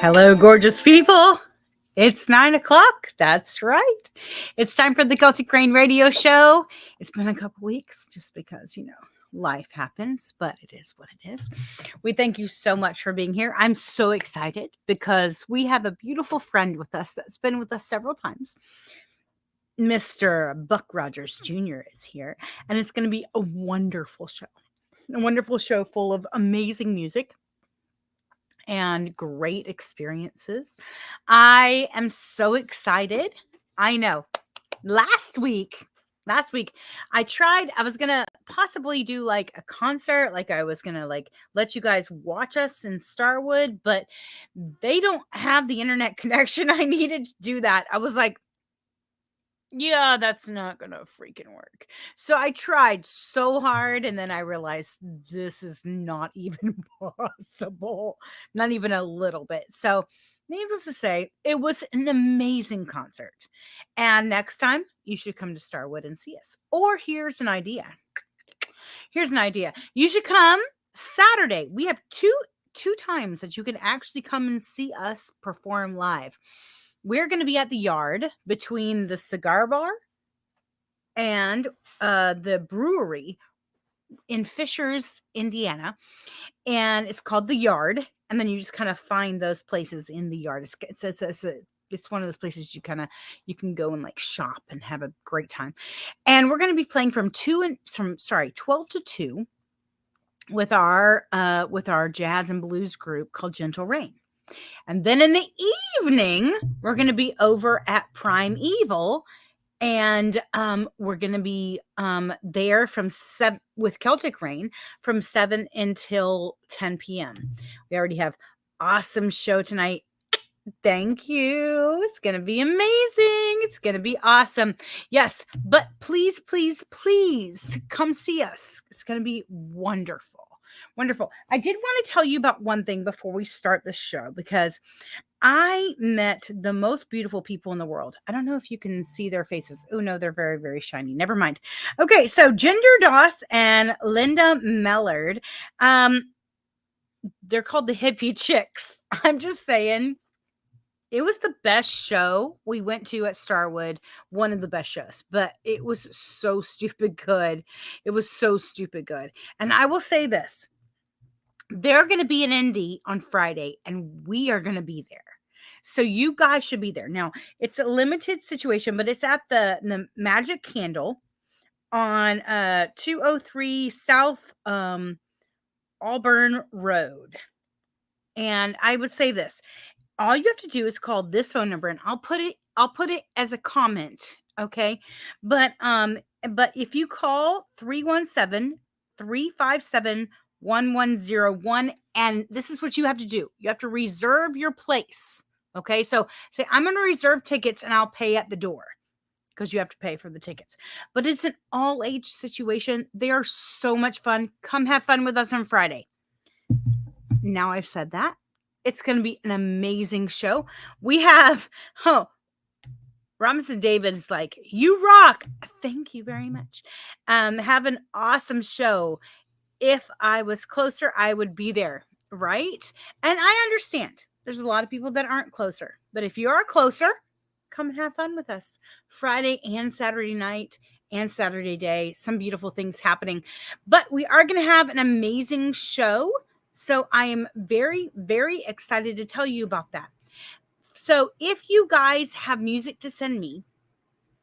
Hello, gorgeous people. It's 9 o'clock. That's right. It's time for the Celtic Rain Radio Show. It's been a couple weeks just because, life happens, but it is what it is. We thank you so much for being here. I'm so excited because we have a beautiful friend with us that's been with us several times. Mr. Buck Rogers Jr. is here, and it's going to be a wonderful show. A wonderful show full of amazing music and great experiences. I am so excited. I know. Last week, I was going to possibly do like a concert, like I was going to like let you guys watch us in Starwood, but they don't have the internet connection I needed to do that. I was like, yeah, that's not gonna freaking work. So I tried so hard, and then I realized this is not even possible, not even a little bit. So, needless to say, it was an amazing concert. And next time, you should come to Starwood and see us. Or here's an idea. You should come Saturday. We have two times that you can actually come and see us perform live. We're going to be at the Yard between the cigar bar and the brewery in Fishers, Indiana. And it's called the Yard. And then you just kind of find those places in the Yard. It's one of those places you can go and like shop and have a great time. And we're going to be playing from 12 to 2 with our jazz and blues group called Gentle Rain. And then in the evening, we're going to be over at Prime Evil, and we're going to be there from 7 with Celtic Rain from 7 until 10 p.m. We already have awesome show tonight. Thank you. It's going to be amazing. It's going to be awesome. Yes, but please, please, please come see us. It's going to be wonderful. Wonderful. I did want to tell you about one thing before we start the show, because I met the most beautiful people in the world. I don't know if you can see their faces. Oh, no, they're very, very shiny. Never mind. Okay, so Ginger Doss and Linda Mellard, they're called the Hippie Chicks. I'm just saying. It was the best show we went to at Starwood, one of the best shows, but it was so stupid good. It was so stupid good. And I will say this. They're going to be in Indy on Friday, and we are going to be there. So you guys should be there. Now, it's a limited situation, but it's at the Magic Candle on 203 South Auburn Road. And I would say this. All you have to do is call this phone number, and I'll put it as a comment, okay? But if you call 317-357-1101, and this is what you have to do. You have to reserve your place. Okay? So say I'm going to reserve tickets and I'll pay at the door, because you have to pay for the tickets. But it's an all-age situation. They are so much fun. Come have fun with us on Friday. Now I've said that. It's going to be an amazing show. We have, Robinson David is like, you rock. Thank you very much. Have an awesome show. If I was closer, I would be there, right? And I understand there's a lot of people that aren't closer. But if you are closer, come and have fun with us. Friday and Saturday night and Saturday day. Some beautiful things happening. But we are going to have an amazing show. So I am very, very excited to tell you about that. So if you guys have music to send me,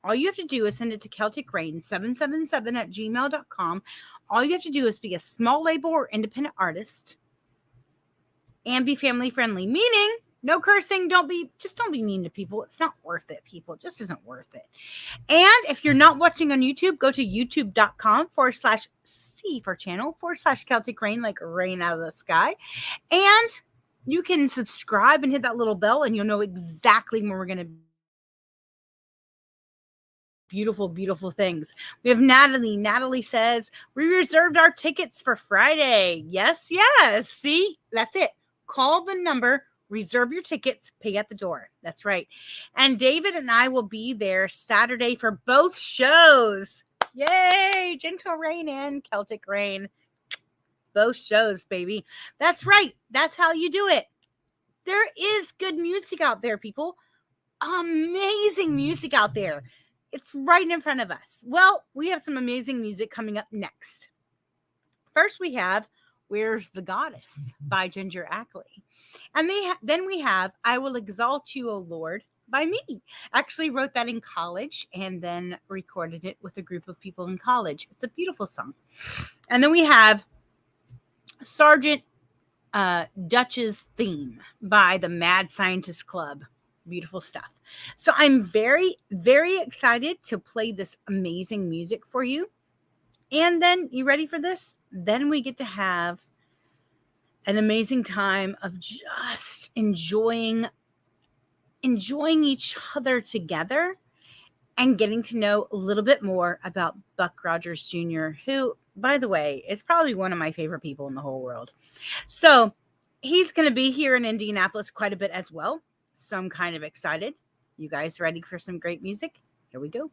all you have to do is send it to CelticRain777@gmail.com. All you have to do is be a small label or independent artist and be family friendly, meaning no cursing. Don't be mean to people. It's not worth it, people. It just isn't worth it. And if you're not watching on YouTube, go to youtube.com/C for channel /Celtic Rain, like rain out of the sky. And you can subscribe and hit that little bell, and you'll know exactly when we're going to beautiful, beautiful things. We have Natalie. Natalie says, we reserved our tickets for Friday. Yes, yes. See, that's it. Call the number, reserve your tickets, pay at the door. That's right. And David and I will be there Saturday for both shows. Yay! Gentle Rain and Celtic Rain. both shows, baby. That's right. That's how you do it. There is good music out there, people. Amazing music out there. It's right in front of us. Well, we have some amazing music coming up next. First, we have Where's the Goddess by Ginger Ackley. And then we have I Will Exalt You, O Lord by me. Actually wrote that in college and then recorded it with a group of people in college. It's a beautiful song. And then we have Sergeant Dutch's Theme by the Mad Scientist Club. Beautiful stuff. So I'm very, very excited to play this amazing music for you. And then, you ready for this? Then we get to have an amazing time of just enjoying each other together and getting to know a little bit more about Buck Rogers Jr., who, by the way, is probably one of my favorite people in the whole world. So he's going to be here in Indianapolis quite a bit as well. So I'm kind of excited. You guys ready for some great music? Here we go.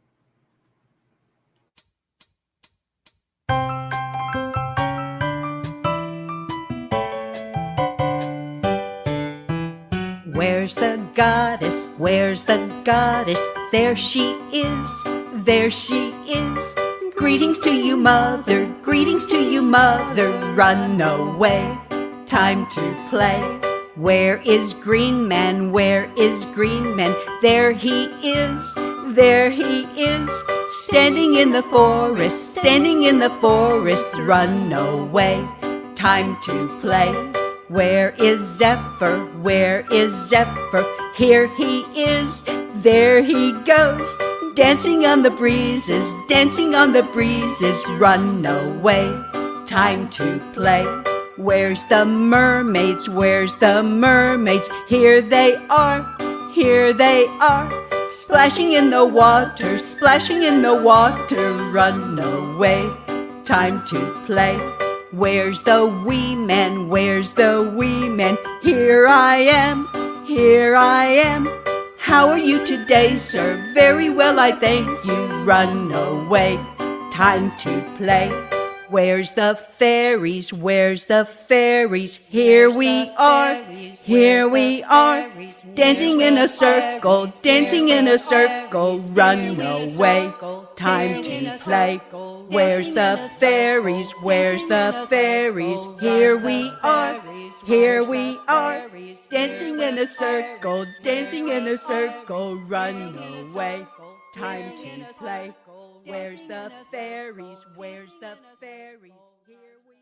Where's the goddess? Where's the goddess? There she is, there she is. Greetings to you, mother, greetings to you, mother. Run away, time to play. Where is Green Man? Where is Green Man? There he is, there he is. Standing in the forest, standing in the forest. Run away, time to play. Where is Zephyr? Where is Zephyr? Here he is, there he goes. Dancing on the breezes, dancing on the breezes. Run away, time to play. Where's the mermaids? Where's the mermaids? Here they are, here they are. Splashing in the water, splashing in the water. Run away, time to play. Where's the wee man? Where's the wee man? Here I am, here I am. How are you today, sir? Very well, I thank you. Run away, time to play. Where's the fairies? Where's the fairies? Here we are, here we are. Dancing in a circle, dancing in a circle. Run away, time to play. Where's the fairies? Where's the fairies? Here we are, here we are. Dancing in a circle, dancing in a circle. Run away, time to play. Where's the fairies? Where's the fairies? Here we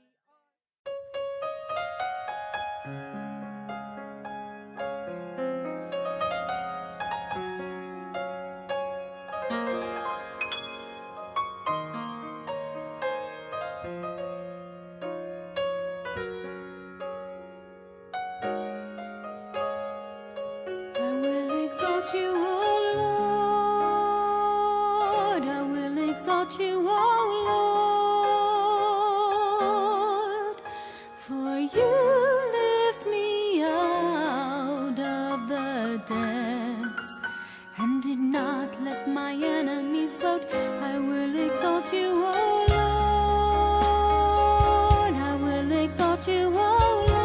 I will exalt you, O Lord. I will exalt you, O Lord. For you lift me out of the depths and did not let my enemies boast. I will exalt you, O Lord. I will exalt you, O Lord.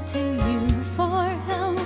To you for help.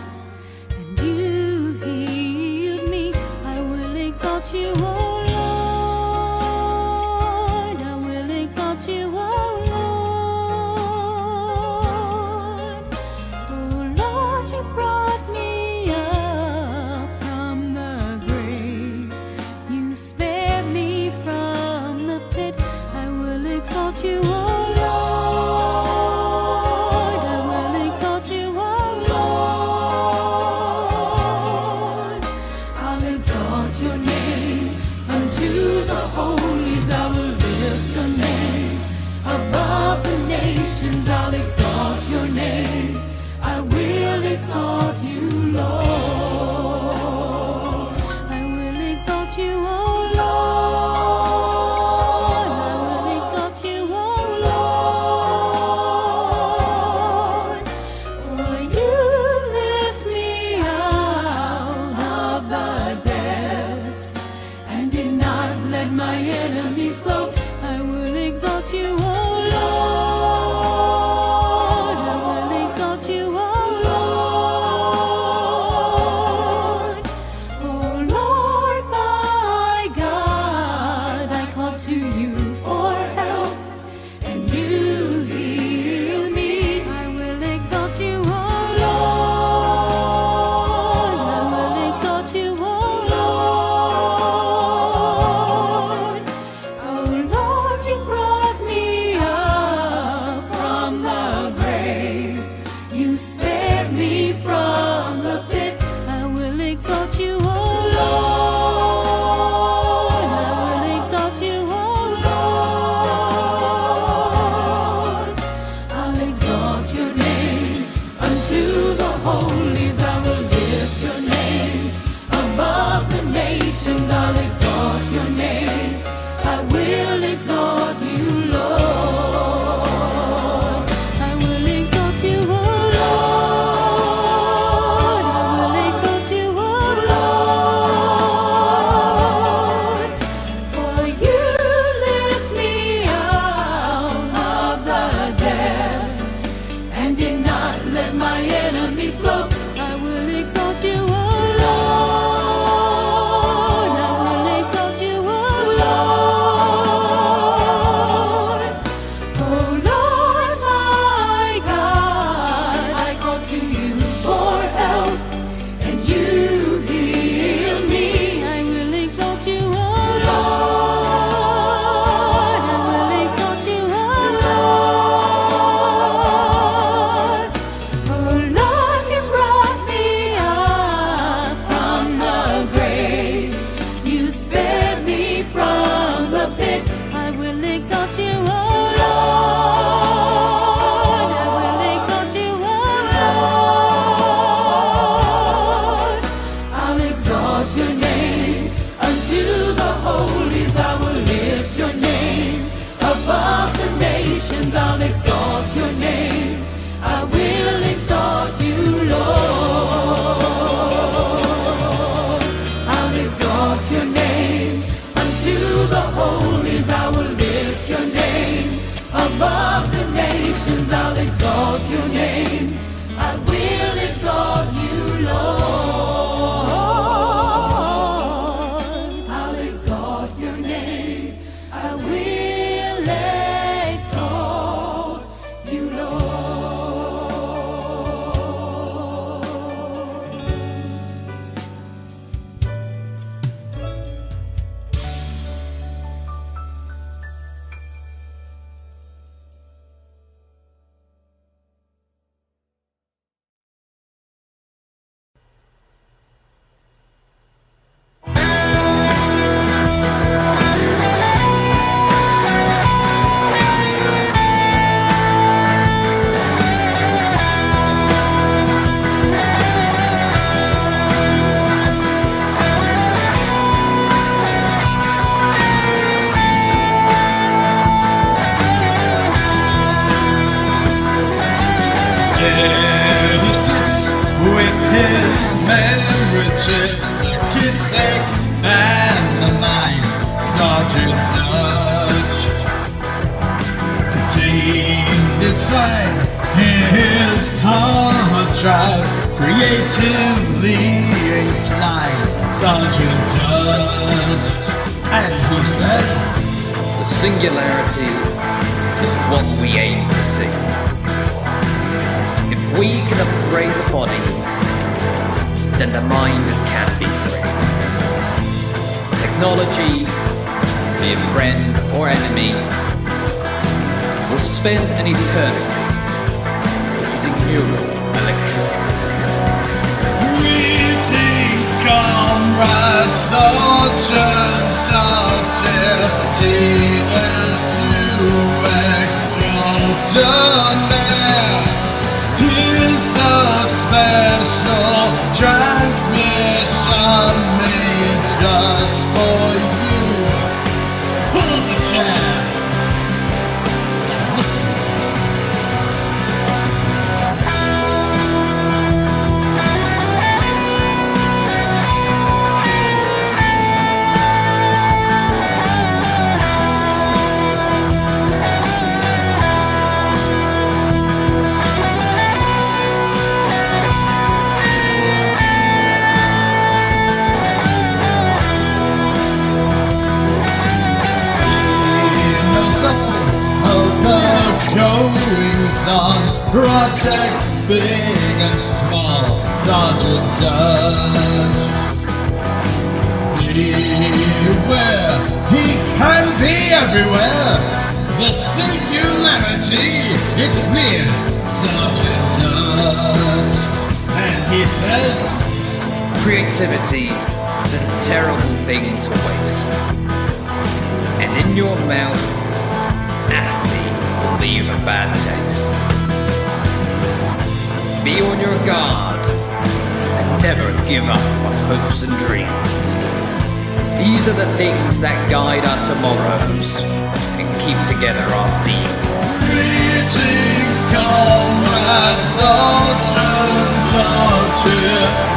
my enemies gloat. I will exalt you, O Lord. I will exalt you, O Lord. O Lord, my God, I call to you for help, and you heal me. I will exalt you, O Lord. I will exalt you, O Lord. O Lord, you brought me up from the grave. You spared me from the pit. I will exalt you, O Lord. I will exalt you, O Lord. I'll exalt your name unto the holies. I will lift your name above the nations. I'll exalt your name. I will exalt you, Lord. I will exalt you, O Lord. I will exalt you, O Lord. For you lift me out of the depths and did not let my enemies gloat. I will exalt you, O Lord. I will exalt you, O Lord. O Lord, my God, I call to you for help, and you heal me. I will exalt you, O Lord. I will exalt you, O Lord. O Lord, you brought me up from the grave. You spared me from the pit. I will exalt you, O Lord. I will exalt you, O Lord. I'll exalt your name unto the holies. I will lift your name above the nations. I'll exalt your name. I will exalt you, Lord. I'll exalt your name unto the holies. I will lift your name above the nations. I'll exalt your name. I will exalt you, Lord. I'll exalt your name. I will exalt you, Lord. There he sits with his memory chips. Kids expand the mind. Sergeant Dutch contained inside his hard drive, creatively inclined. Sergeant Dutch, and he says, The singularity is what we aim to see. If we can upgrade the body, then the mind can be free. Technology, be it friend or enemy, will spend an eternity using neural electricity. greetings, comrade Sergeant Dutch, TSU extraordinaire. Here's the special transmission made just for you. Pull the chair. Listen. on projects big and small. Sergeant Dutch, beware, he can be everywhere. The singularity, it's near Sergeant Dutch. And he says, Creativity is a terrible thing to waste. And in your mouth, apathy will leave a bad taste. Be on your guard and never give up on hopes and dreams. These are the things that guide our tomorrows and keep together our seams. greetings, comrade Sergeant Dutch,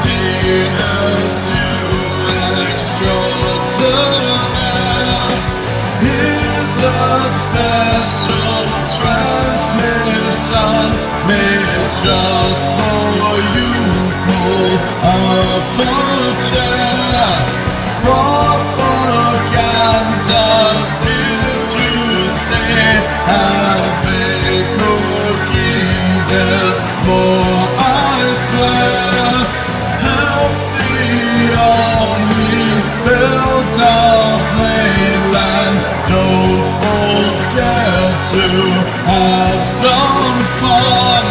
DSU extraordinaire. Here's a special transmission made just for you. Pull up a chair. Propaganda's here to stay. Have a cookie, there's more I swear. Help the army build our mainland. Don't forget to have some fun.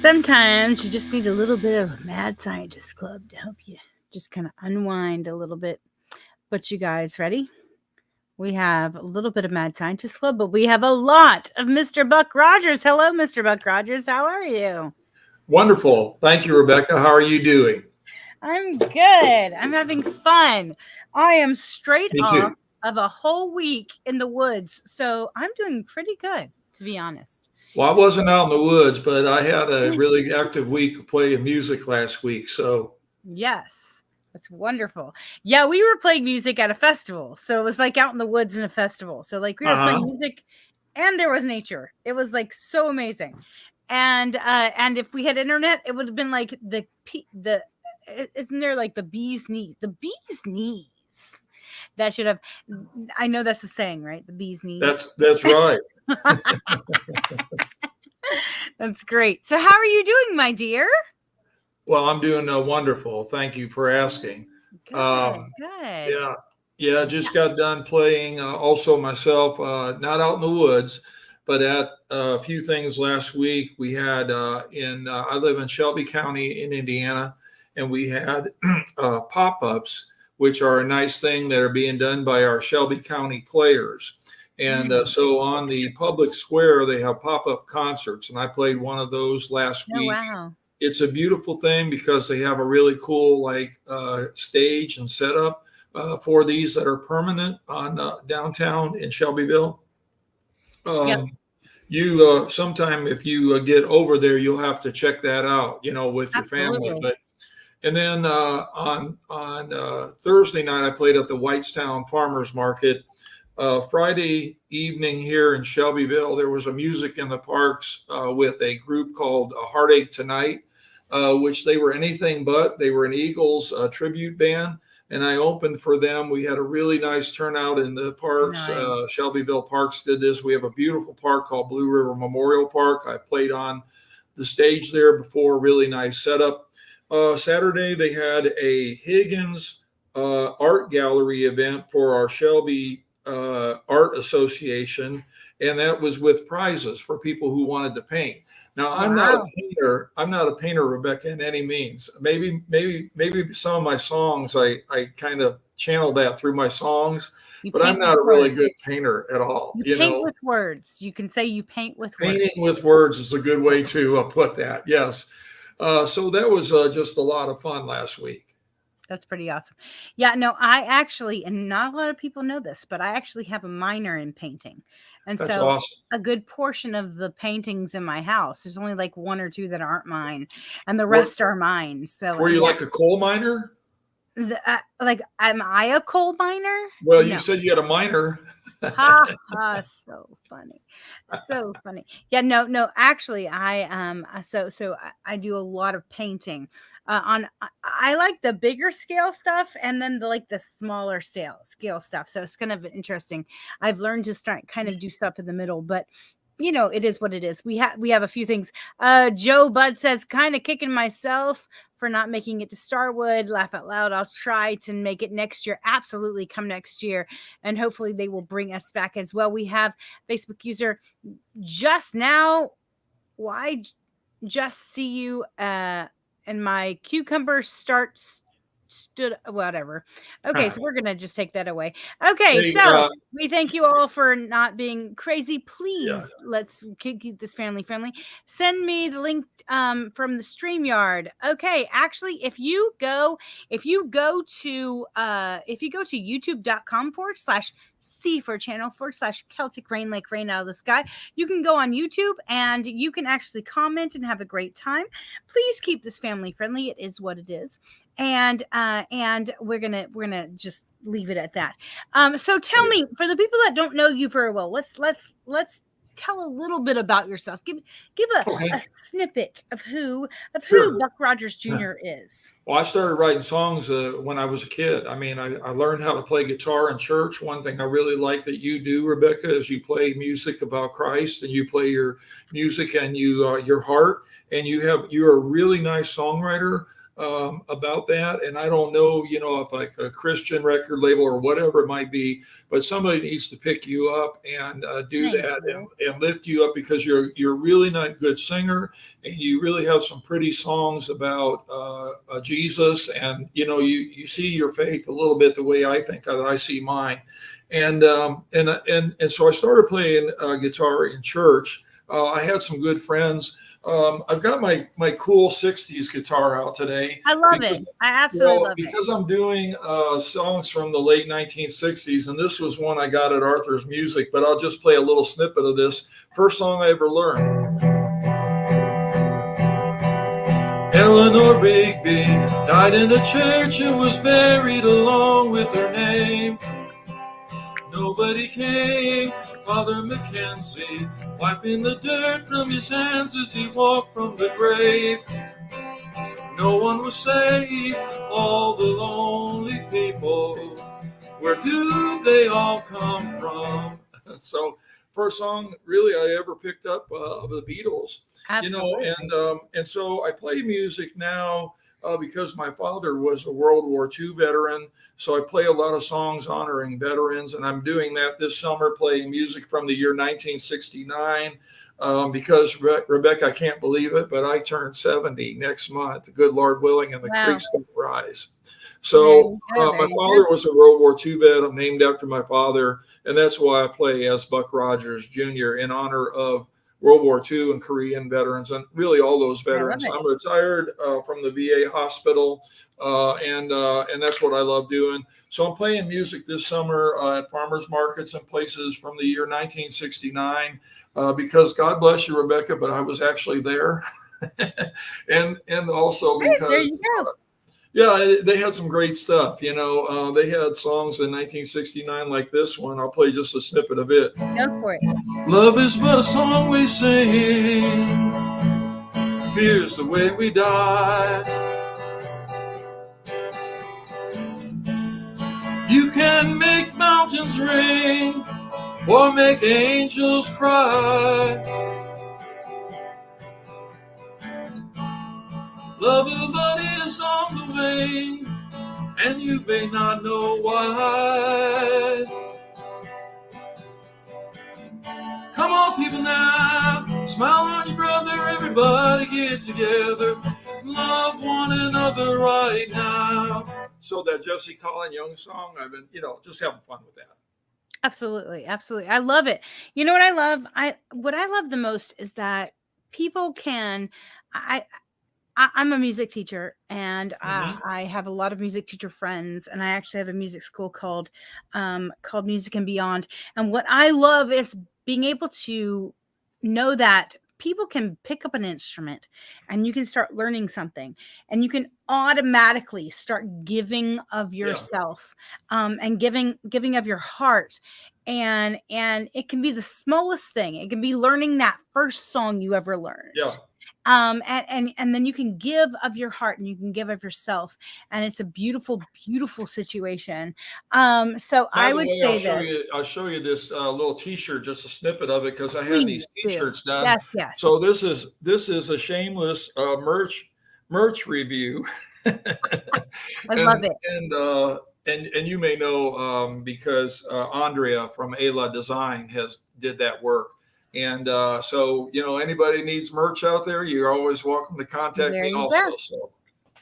Sometimes you just need a little bit of Mad Scientist Club to help you just kind of unwind a little bit. But you guys ready? We have a little bit of Mad Scientist Club, but we have a lot of Mr. Buck Rogers. Hello, Mr. Buck Rogers. How are you? Wonderful. Thank you, Rebecca. How are you doing? I'm good. I'm having fun. I am straight Me off too. of a whole week in the woods, so I'm doing pretty good, to be honest. Well, I wasn't out in the woods, but I had a really active week of playing music last week. So Yes, that's wonderful. Yeah, we were playing music at a festival, so it was like out in the woods in a festival. So like we were playing music, and there was nature. It was like so amazing. And if we had internet, it would have been like isn't there like the bee's knees? The bee's knees. That should have. I know that's a saying, right? The bee's knees. that's right. That's great. So how are you doing, my dear? Well, I'm doing wonderful. Thank you for asking. Good. Yeah. Just got done playing. Also myself, not out in the woods, but at a few things last week. We had I live in Shelby County in Indiana, and we had pop-ups, which are a nice thing that are being done by our Shelby County players. And so on the public square, they have pop-up concerts, and I played one of those last week. Wow. It's a beautiful thing because they have a really cool stage and setup for these that are permanent on downtown in Shelbyville. Yep. You sometime if you get over there, you'll have to check that out, with your family. Absolutely. And then on Thursday night, I played at the Whitestown Farmers Market. Friday evening here in Shelbyville, there was a Music in the Parks with a group called Heartache Tonight, which they were anything but. They were an Eagles tribute band, and I opened for them. We had a really nice turnout in the parks. Nice. Shelbyville Parks did this. We have a beautiful park called Blue River Memorial Park. I played on the stage there before, really nice setup. Saturday, they had a Higgins art gallery event for our Shelby Art Association, and that was with prizes for people who wanted to paint. Now, I'm not a Wow. painter. I'm not a painter, Rebecca, in any means. Maybe some of my songs, I kind of channel that through my songs, You but I'm paint with not a really words. good painter at all. You You paint know, with words. You can say you paint with words. painting with words is a good way to put that. Yes. So that was just a lot of fun last week. That's pretty awesome. Yeah, no, I actually, and not a lot of people know this, but I actually have a minor in painting. And That's so awesome. a good portion of the paintings in my house, there's only like one or two that aren't mine, and the What rest are mine. So were you yeah, like a coal miner? like, am I a coal miner? Well, you No. said you had a minor. Ha ha, so funny. So funny. Yeah, no, actually I do a lot of painting. I like the bigger scale stuff and then the smaller scale stuff. So it's kind of interesting. I've learned to start kind of do stuff in the middle, but it is what it is. We have a few things. Joe Bud says, kind of kicking myself for not making it to Starwood. Laugh out loud. I'll try to make it next year. Absolutely, come next year, and hopefully they will bring us back as well. We have Facebook user just now. Why just see you? And my cucumber stood whatever. Okay, so we're gonna just take that away. Okay, Hey, so we thank you all for not being crazy. yeah. Please, let's keep this family friendly. Send me the link from the StreamYard. Okay, actually, if you go to youtube.com/C for channel/Celtic Rain Lake Rain Out of the Sky, you can go on YouTube and you can actually comment and have a great time. Please keep this family friendly. It is what it is. And we're gonna just leave it at that. So tell me, for the people that don't know you very well, let's tell a little bit about yourself. Give Okay. a snippet of who Sure. Buck Rogers Jr. is. Well, I started writing songs when I was a kid. I mean, I learned how to play guitar in church. One thing I really like that you do, Rebecca, is you play music about Christ, and you play your music and your heart, and you're a really nice songwriter about that. And I don't know, if like a Christian record label or whatever it might be, but somebody needs to pick you up and do Thank that you. and lift you up, because you're really not good singer, and you really have some pretty songs about Jesus, and you see your faith a little bit the way I think that I see mine, and so I started playing guitar in church. I had some good friends. I've got my cool '60s guitar out today. I love because, it. I absolutely love it. because I'm doing songs from the late 1960s, and this was one I got at Arthur's Music. But I'll just play a little snippet of this. First song I ever learned. Eleanor Rigby died in the church and was buried along with her name. Nobody came. Father Mackenzie wiping the dirt from his hands as he walked from the grave. No one was saved, all the lonely people. Where do they all come from? So, first song really I ever picked up of the Beatles. Absolutely. And so I play music now because my father was a World War II veteran. So I play a lot of songs honoring veterans, and I'm doing that this summer, playing music from the year 1969. Because Rebecca, I can't believe it, but I turned 70 next month, the good Lord willing, and the Wow. creeks don't rise. So There my you father was a World War II vet. I'm named after my father, and that's why I play as Buck Rogers Jr. in honor of World War II and Korean veterans, and really all those veterans. it. I'm retired from the VA hospital, and that's what I love doing. So I'm playing music this summer at farmers markets and places from the year 1969, because God bless you, Rebecca, but I was actually there, and also Hey, there because you go. Yeah, they had some great stuff. They had songs in 1969 like this one. I'll play just a snippet of it. Go for it. Love is but a song we sing, fear's the way we die. You can make mountains ring or make angels cry. Love of buddy is on the way, and you may not know why. Come on, people now, smile on your brother, everybody get together, love one another right now. So that Jesse Colin Young song, I've been, just having fun with that. Absolutely, absolutely. I love it. You know what I love? What I love the most is that people can. I'm a music teacher, and Mm-hmm. I have a lot of music teacher friends, and I actually have a music school called Music and Beyond. And what I love is being able to know that people can pick up an instrument, and you can start learning something, and you can automatically start giving of Yeah, yourself, and giving of your heart. And it can be the smallest thing. It can be learning that first song you ever learned, yeah. and then you can give of your heart, and you can give of yourself, and it's a beautiful, beautiful situation. So By I the would way, say this. I'll show you this little T-shirt, just a snippet of it, because I had Please these do. T-shirts done. Yes, yes. So this is a shameless merch review, and I love it. and you may know because Andrea from Ayla Design did that work. And so anybody needs merch out there, you're always welcome to contact There me you go. also. So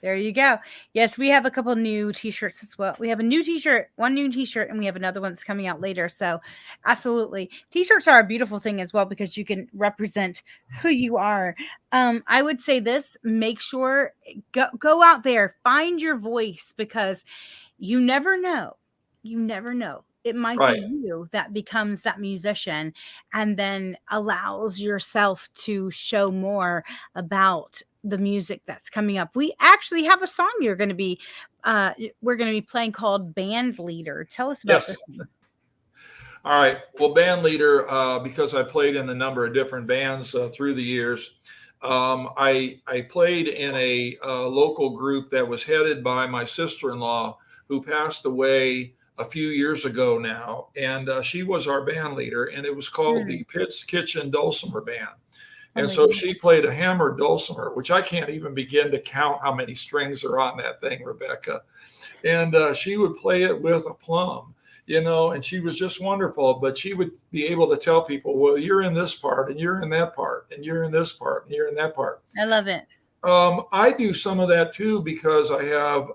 There you go. Yes, we have a couple new t-shirts as well. We have a new t-shirt, one new t-shirt, and we have another one that's coming out later. So absolutely. T-shirts are a beautiful thing as well because you can represent who you are. I would say this, make sure go out there, find your voice, because you never know. You never know. It might be right. you that becomes that musician and then allows yourself to show more about the music that's coming up. We actually have a song we're going to be playing called Band Leader. Tell us about this Yes. one. All right. Well, band leader, because I played in a number of different bands through the years. I played in a local group that was headed by my sister-in-law, who passed away a few years ago now, and she was our band leader, and it was called the Pitt's Kitchen Dulcimer Band. And so Amazing. she played a hammered dulcimer, which I can't even begin to count how many strings are on that thing, Rebecca. And she would play it with a plum, and she was just wonderful. But she would be able to tell people, well, you're in this part, and you're in that part, and you're in this part, and you're in that part. I love it. I do some of that too, because I have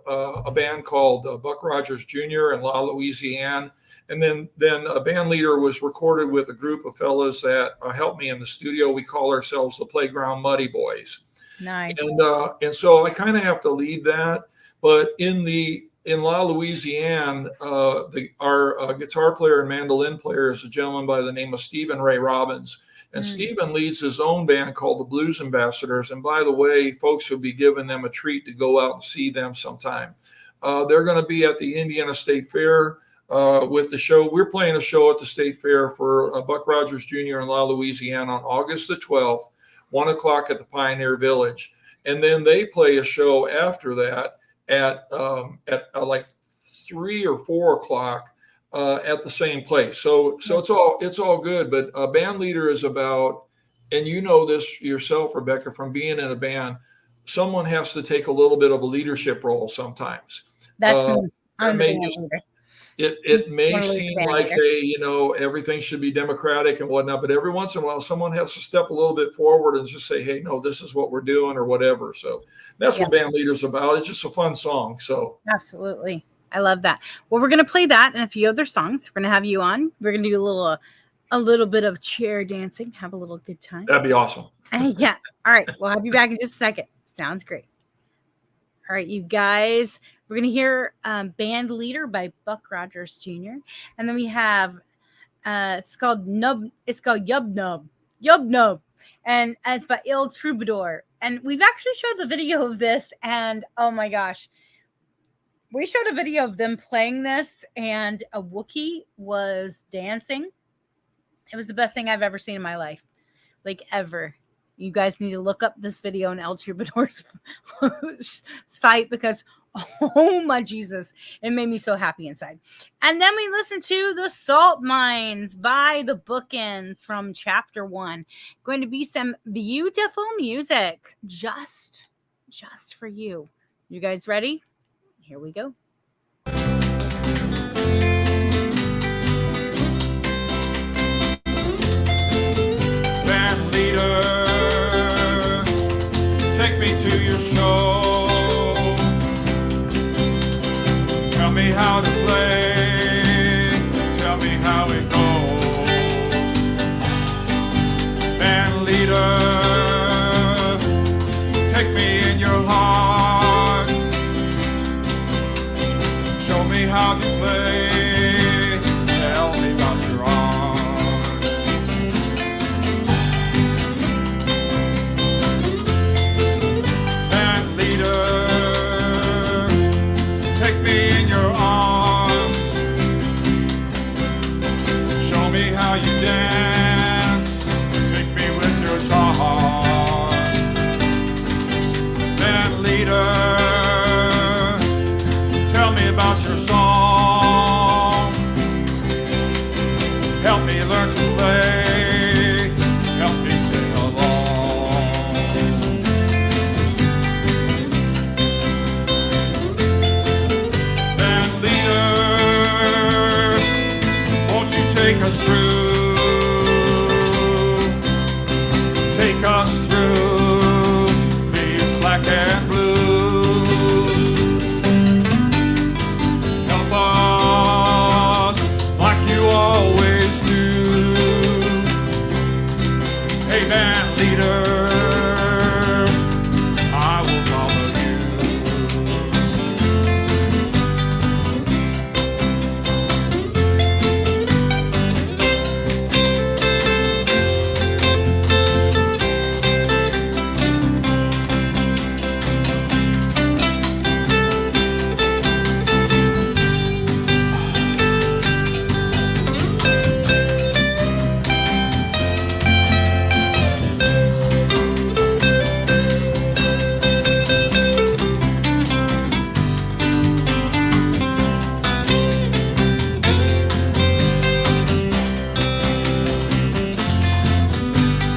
a band called Buck Rogers Jr. in La Louisiane. And then a band leader was recorded with a group of fellows that helped me in the studio. We call ourselves the Playground Muddy Boys. Nice. And so I kind of have to lead that. But in La Louisiane, our guitar player and mandolin player is a gentleman by the name of Stephen Ray Robbins. And Stephen leads his own band called the Blues Ambassadors. And by the way, folks will be giving them a treat to go out and see them sometime. They're going to be at the Indiana State Fair with the show. We're playing a show at the State Fair for Buck Rogers Jr. in La Louisiane on August the 12th, 1 o'clock at the Pioneer Village. And then they play a show after that at like 3 or 4 o'clock at the same place. So it's all good. But a band leader is about, and you know this yourself, Rebecca, from being in a band, someone has to take a little bit of a leadership role sometimes. That's me. I'm the may band just leader. it may Totally the seem band like, leader. hey, everything should be democratic and whatnot, but every once in a while, someone has to step a little bit forward and just say, hey, no, this is what we're doing or whatever. So that's what band leader's about. It's just a fun song. So Absolutely. I love that. Well, we're going to play that and a few other songs. We're going to have you on. We're going to do a little bit of chair dancing, have a little good time. that'd be awesome. Yeah. All right. We'll have you back in just a second. Sounds great. All right, you guys. We're going to hear Band Leader by Buck Rogers Jr. And then we have, it's called Yub Nub. Yub Nub. And it's by Il Troubadour. And we've actually showed the video of this. And oh my gosh, We showed a video of them playing this, and a Wookiee was dancing. It was the best thing I've ever seen in my life, like ever. You guys need to look up this video on El Troubadour's site because, oh my Jesus, it made me so happy inside. And then we listened to The Salt Mines by the Bookends from Chapter 1. Going to be some beautiful music just for you. You guys ready? Here we go. Band leader, take me to your show. Tell me how to play, tell me how it goes. Band leader, take me in your heart. Show me how to play, tell me about your art. Band leader, take me in your arms. Show me how you dance, take me with your charm. Band leader, tell me about your song. Help me learn to play, help me sing along. Band leader, won't you take us through? Take us through these black and blues. Help us like you always do. Hey, band leader, I will follow you.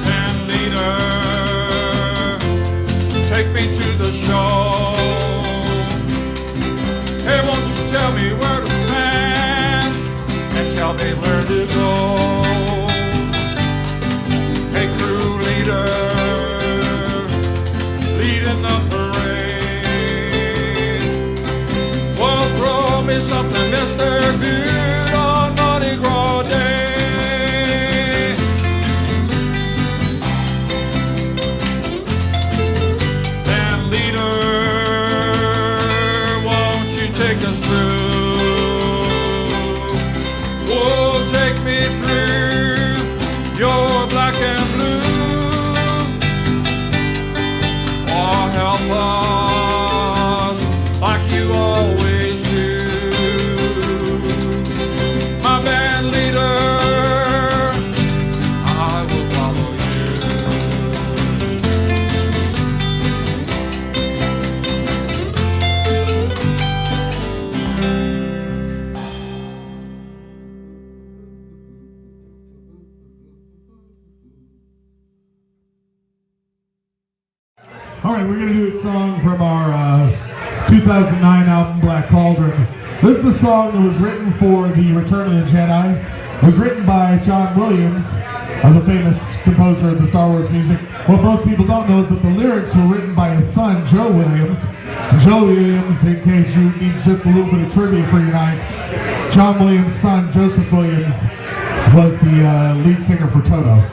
Band leader, take me to the show. Hey, won't you tell me where to stand and tell me where to go? Hey, crew leader, leading the parade. Well, throw me something, Mr. Good, on Mardi Gras Day. Band leader, won't you take us through? Oh, take me through your black and blue. Oh, help us like you always do. My band leader, I will follow you. All right, we're going to do a song from our 2009 album, Black Cauldron. This is a song that was written for the Return of the Jedi. It was written by John Williams, the famous composer of the Star Wars music. What most people don't know is that the lyrics were written by his son, Joe Williams. Joe Williams, in case you need just a little bit of trivia for your night, John Williams' son, Joseph Williams, was the lead singer for Toto.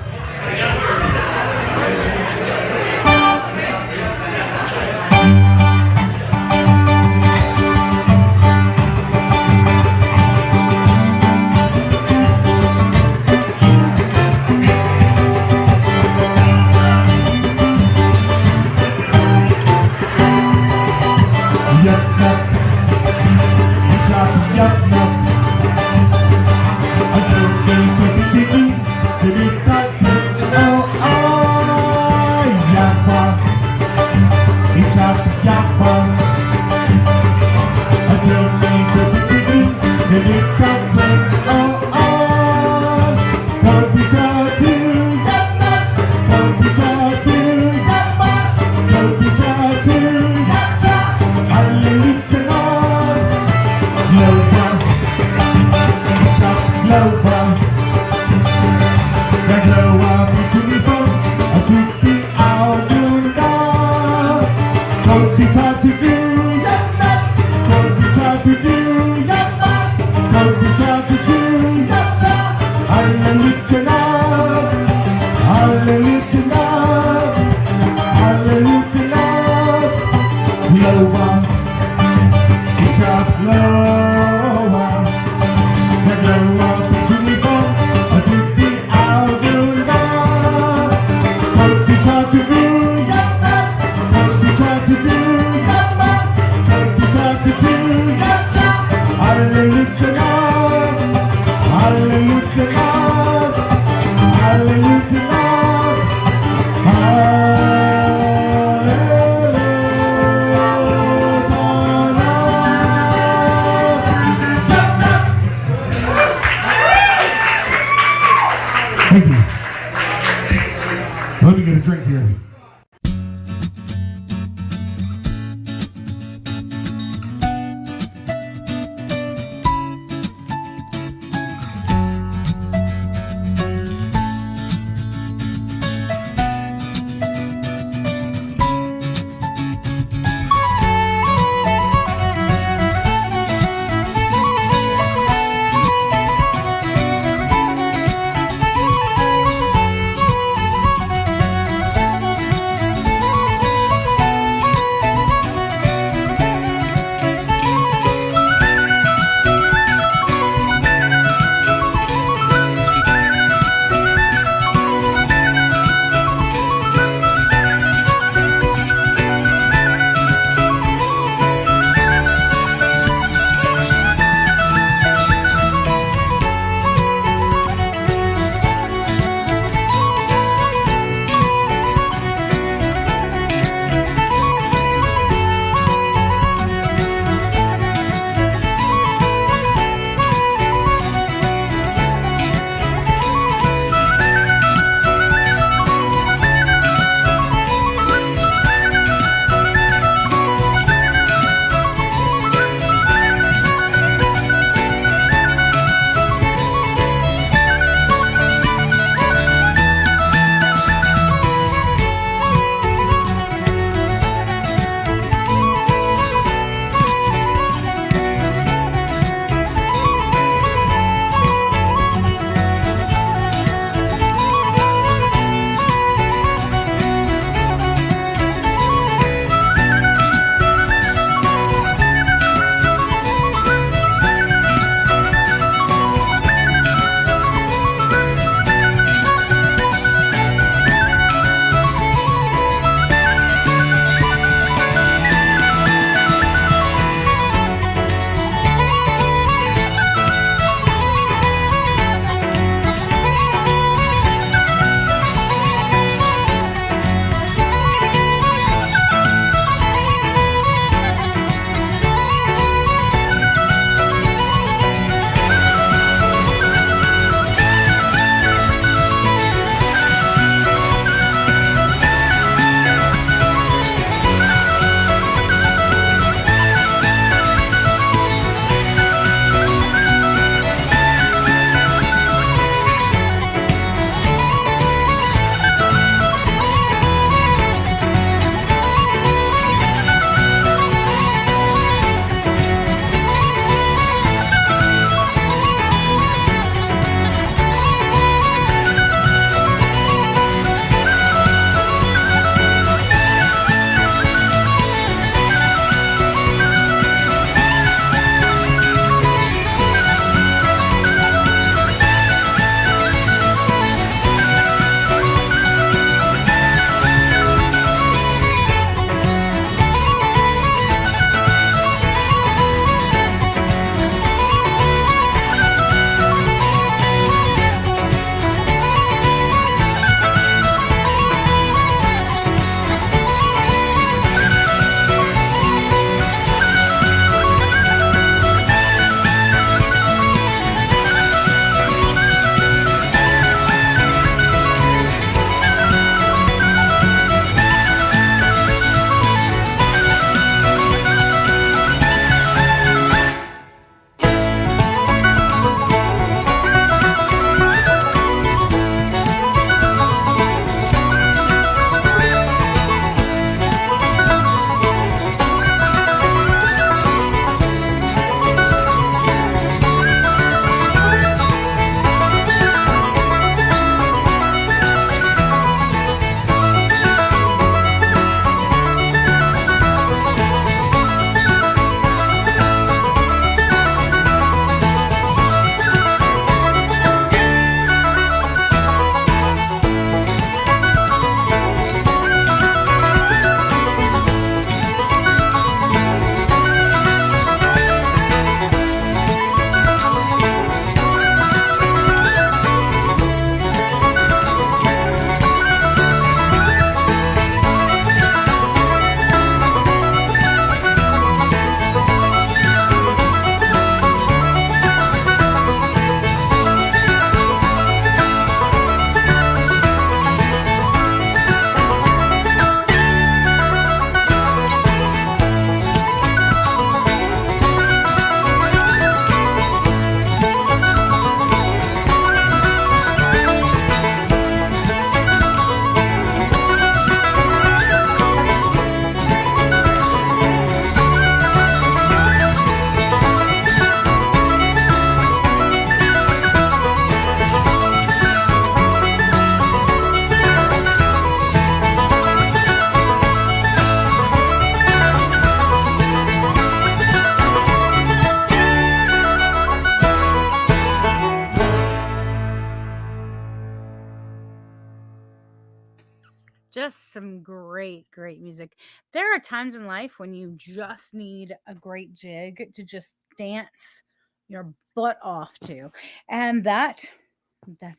just some great, great music. There are times in life when you just need a great jig to just dance your butt off to. And that's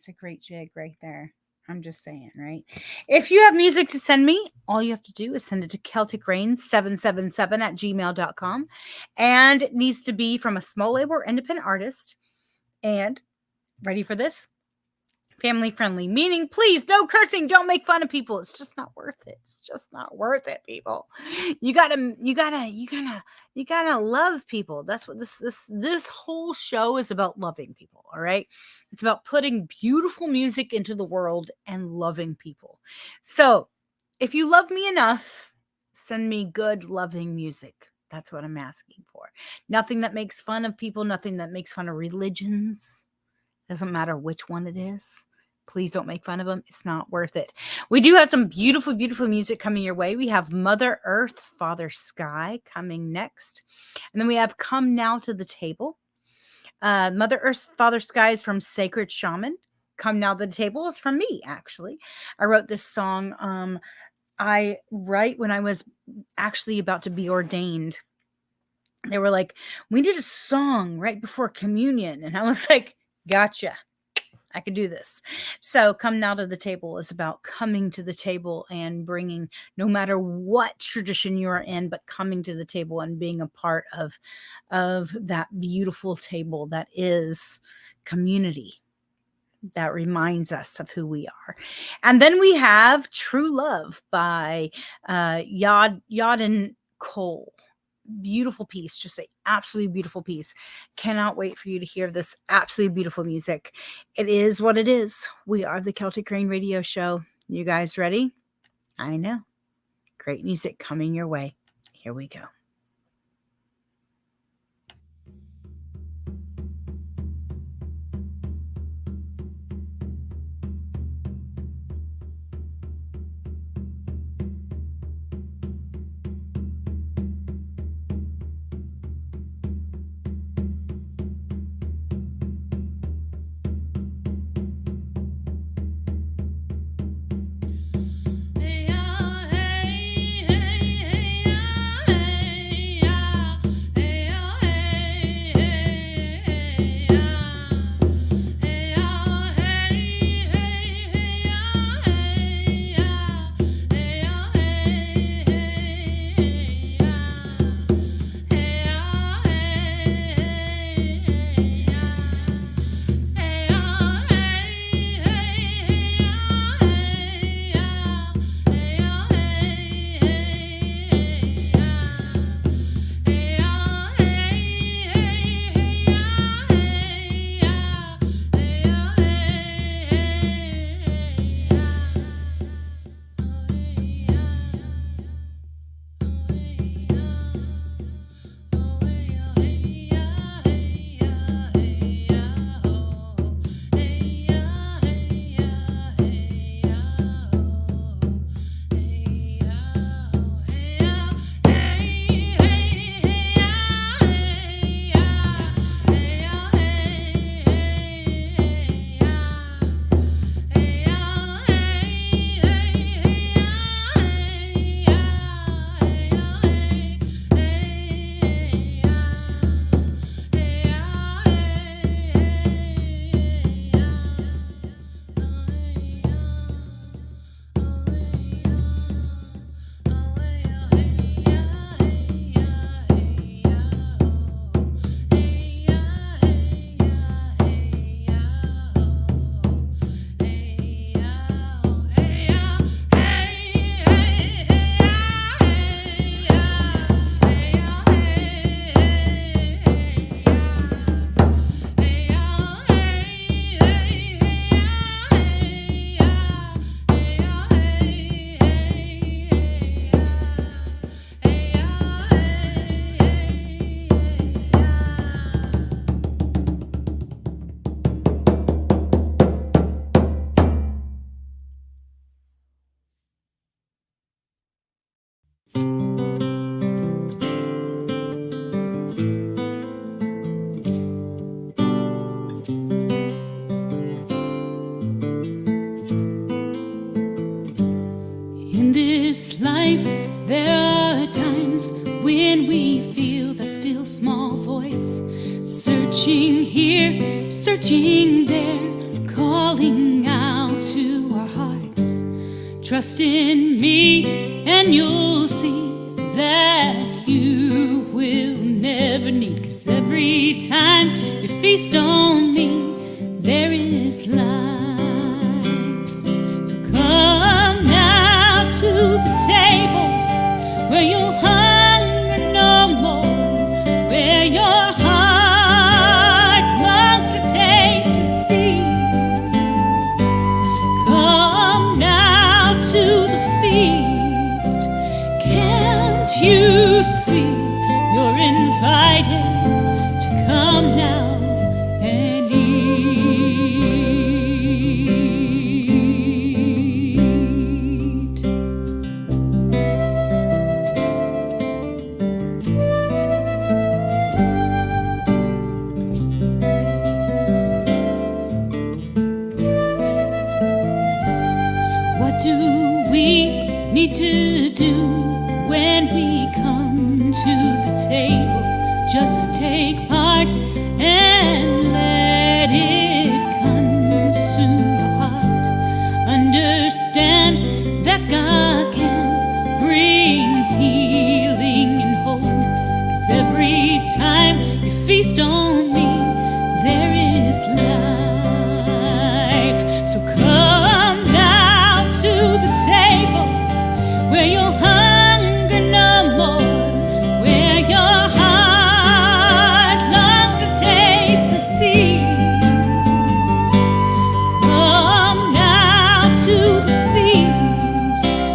a great jig right there. I'm just saying, right? If you have music to send me, all you have to do is send it to CelticRain777 at gmail.com. And it needs to be from a small label or independent artist. And ready for this? Family friendly, meaning please no cursing, don't make fun of people. It's just not worth it. It's just not worth it, people. You gotta love people. That's what this whole show is about, loving people. All right, it's about putting beautiful music into the world and loving people. So if you love me enough, send me good loving music. That's what I'm asking for. Nothing that makes fun of people, nothing that makes fun of religions. Doesn't matter which one it is. Please don't make fun of them. It's not worth it. We do have some beautiful, beautiful music coming your way. We have Mother Earth, Father Sky coming next. And then we have Come Now to the Table. Mother Earth, Father Sky is from Sacred Shaman. Come Now to the Table is from me, actually. I wrote this song when I was actually about to be ordained. They were like, we need a song right before communion. And I was like, gotcha. I could do this. So Come Now to the Table is about coming to the table and bringing, no matter what tradition you're in, but coming to the table and being a part of that beautiful table that is community, that reminds us of who we are. And then we have True Love by Yodin Cole. Beautiful piece, just an absolutely beautiful piece. Cannot wait for you to hear this absolutely beautiful music. It is what it is. We are the Celtic Rain Radio Show. You guys ready? I know. Great music coming your way. Here we go. Hey, hey, hey, hey, hey. Searching here, searching there, calling out to our hearts. Trust in me and you'll see that you will never need. 'Cause every time you feast on me, there is life. So come now to the table where you'll hunger no more, where your heart longs to taste and see. Come now to the feast. Can't you see you're invited to come now and eat? So what do we need to do when we come to the table? Just take part and let it consume your heart. Understand that God can bring healing and wholeness. 'Cause every time you feast on me, there is life. So come now to the table where your hunger no more, where your heart longs to taste and see. Come now to the feast.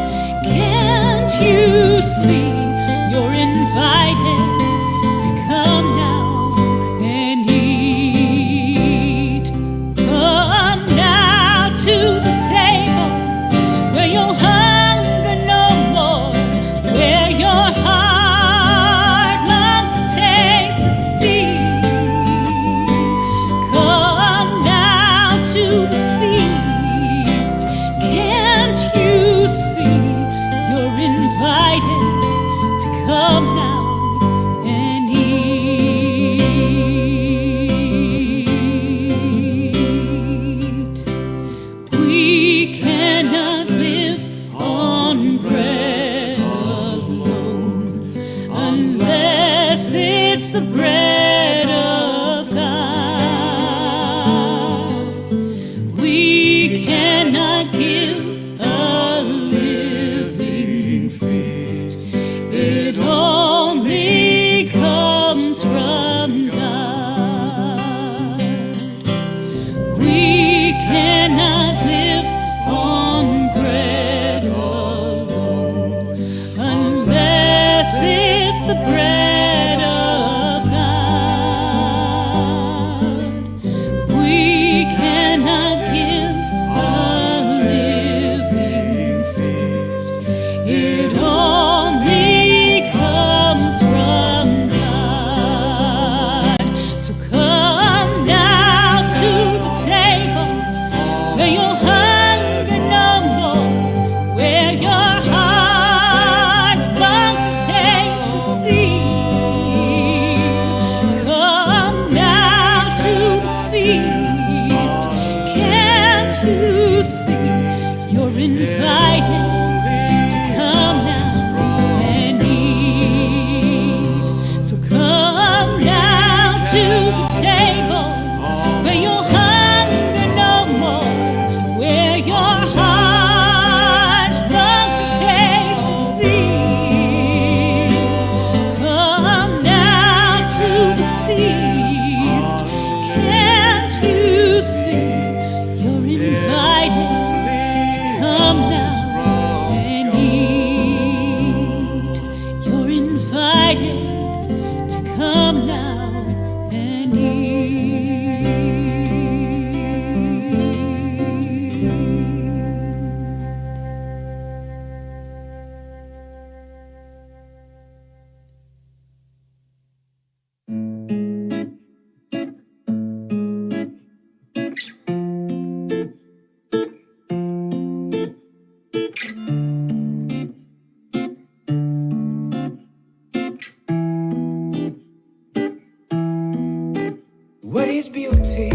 What is beauty?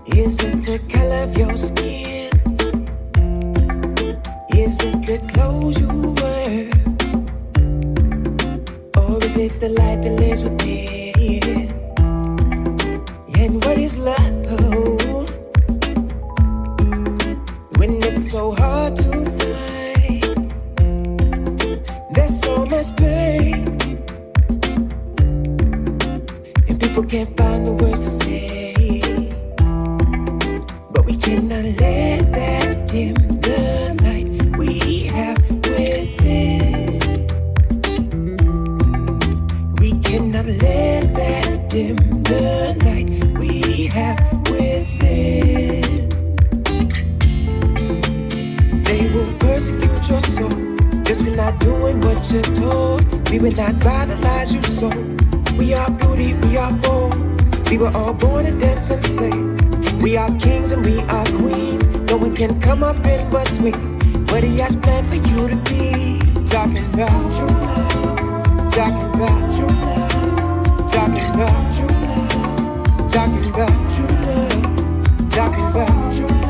Is it the color of your skin? Is it the clothes you wear? Or is it the light that lives within? And what is love? When it's so hard to find, there's so much pain, and people can't find the words to say. But we cannot let that dim the light we have within. We cannot let that dim the light we have within. They will persecute your soul just for not doing what you're told. We will not buy the lies you sold. We are beauty, we are bold. We were all born to dance and sing. We are kings and we are queens. No one can come up in between what he has planned for you to be. Talking about true love. Talking about true love. Talking about true love. Talking about true love. Talking about true love.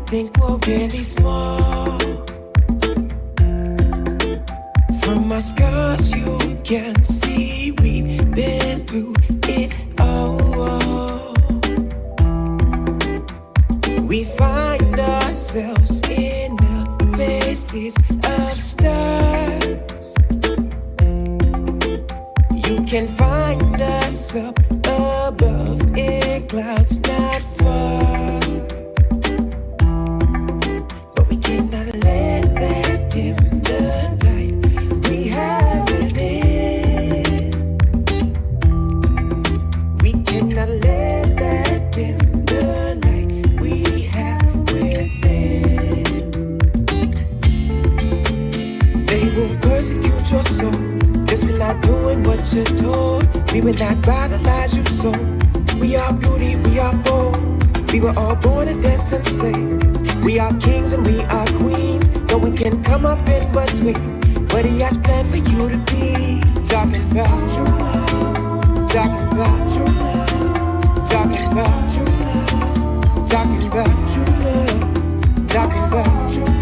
Think we're really small. From our scars you can see we've been through it all. We find ourselves in the faces of stars. You can find us up above in clouds not far. You're told. We will not buy the lies you sold. We are beauty, we are bold. We were all born to dance and sing. We are kings and we are queens. No one can come up in between what he has planned for you to be. Talking about true love. Talking about true love. Talking about true love. Talking about true love. Talking about true love.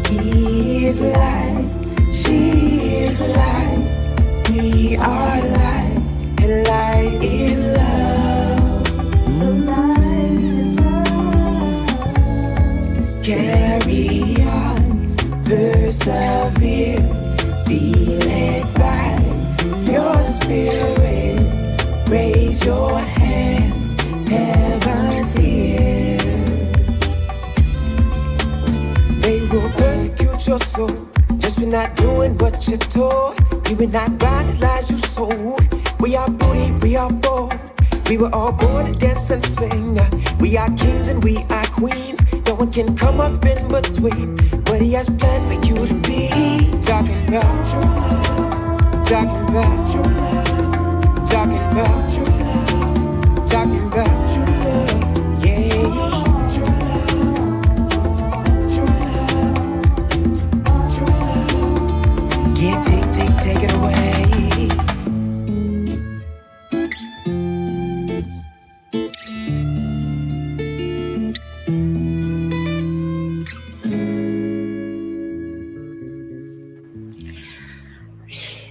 He is light, she is light, we are light, and light is love. The light is love. Carry on, persevere, be led by your spirit. Raise your hands, heaven's here. They will persecute your soul just for not doing what you're told. We will not buy the lies you sold. We are beauty, we are bold. We were all born to dance and sing. We are kings and we are queens. No one can come up in between what he has planned for you to be. Talking about true love. Talking about true love. Talking about true love. Talking about true love. Yeah. Take it away.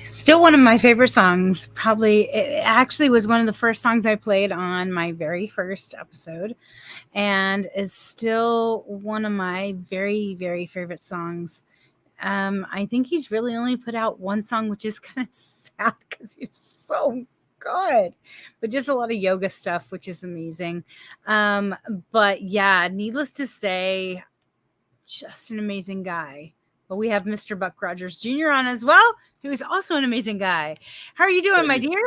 Still one of my favorite songs. Probably, it actually was one of the first songs I played on my very first episode, and is still one of my very, very favorite songs. I think he's really only put out one song, which is kind of sad because he's so good, but just a lot of yoga stuff, which is amazing. But yeah, needless to say, just an amazing guy. But we have Mr. Buck Rogers Jr. on as well, who is also an amazing guy. How are you doing, my dear?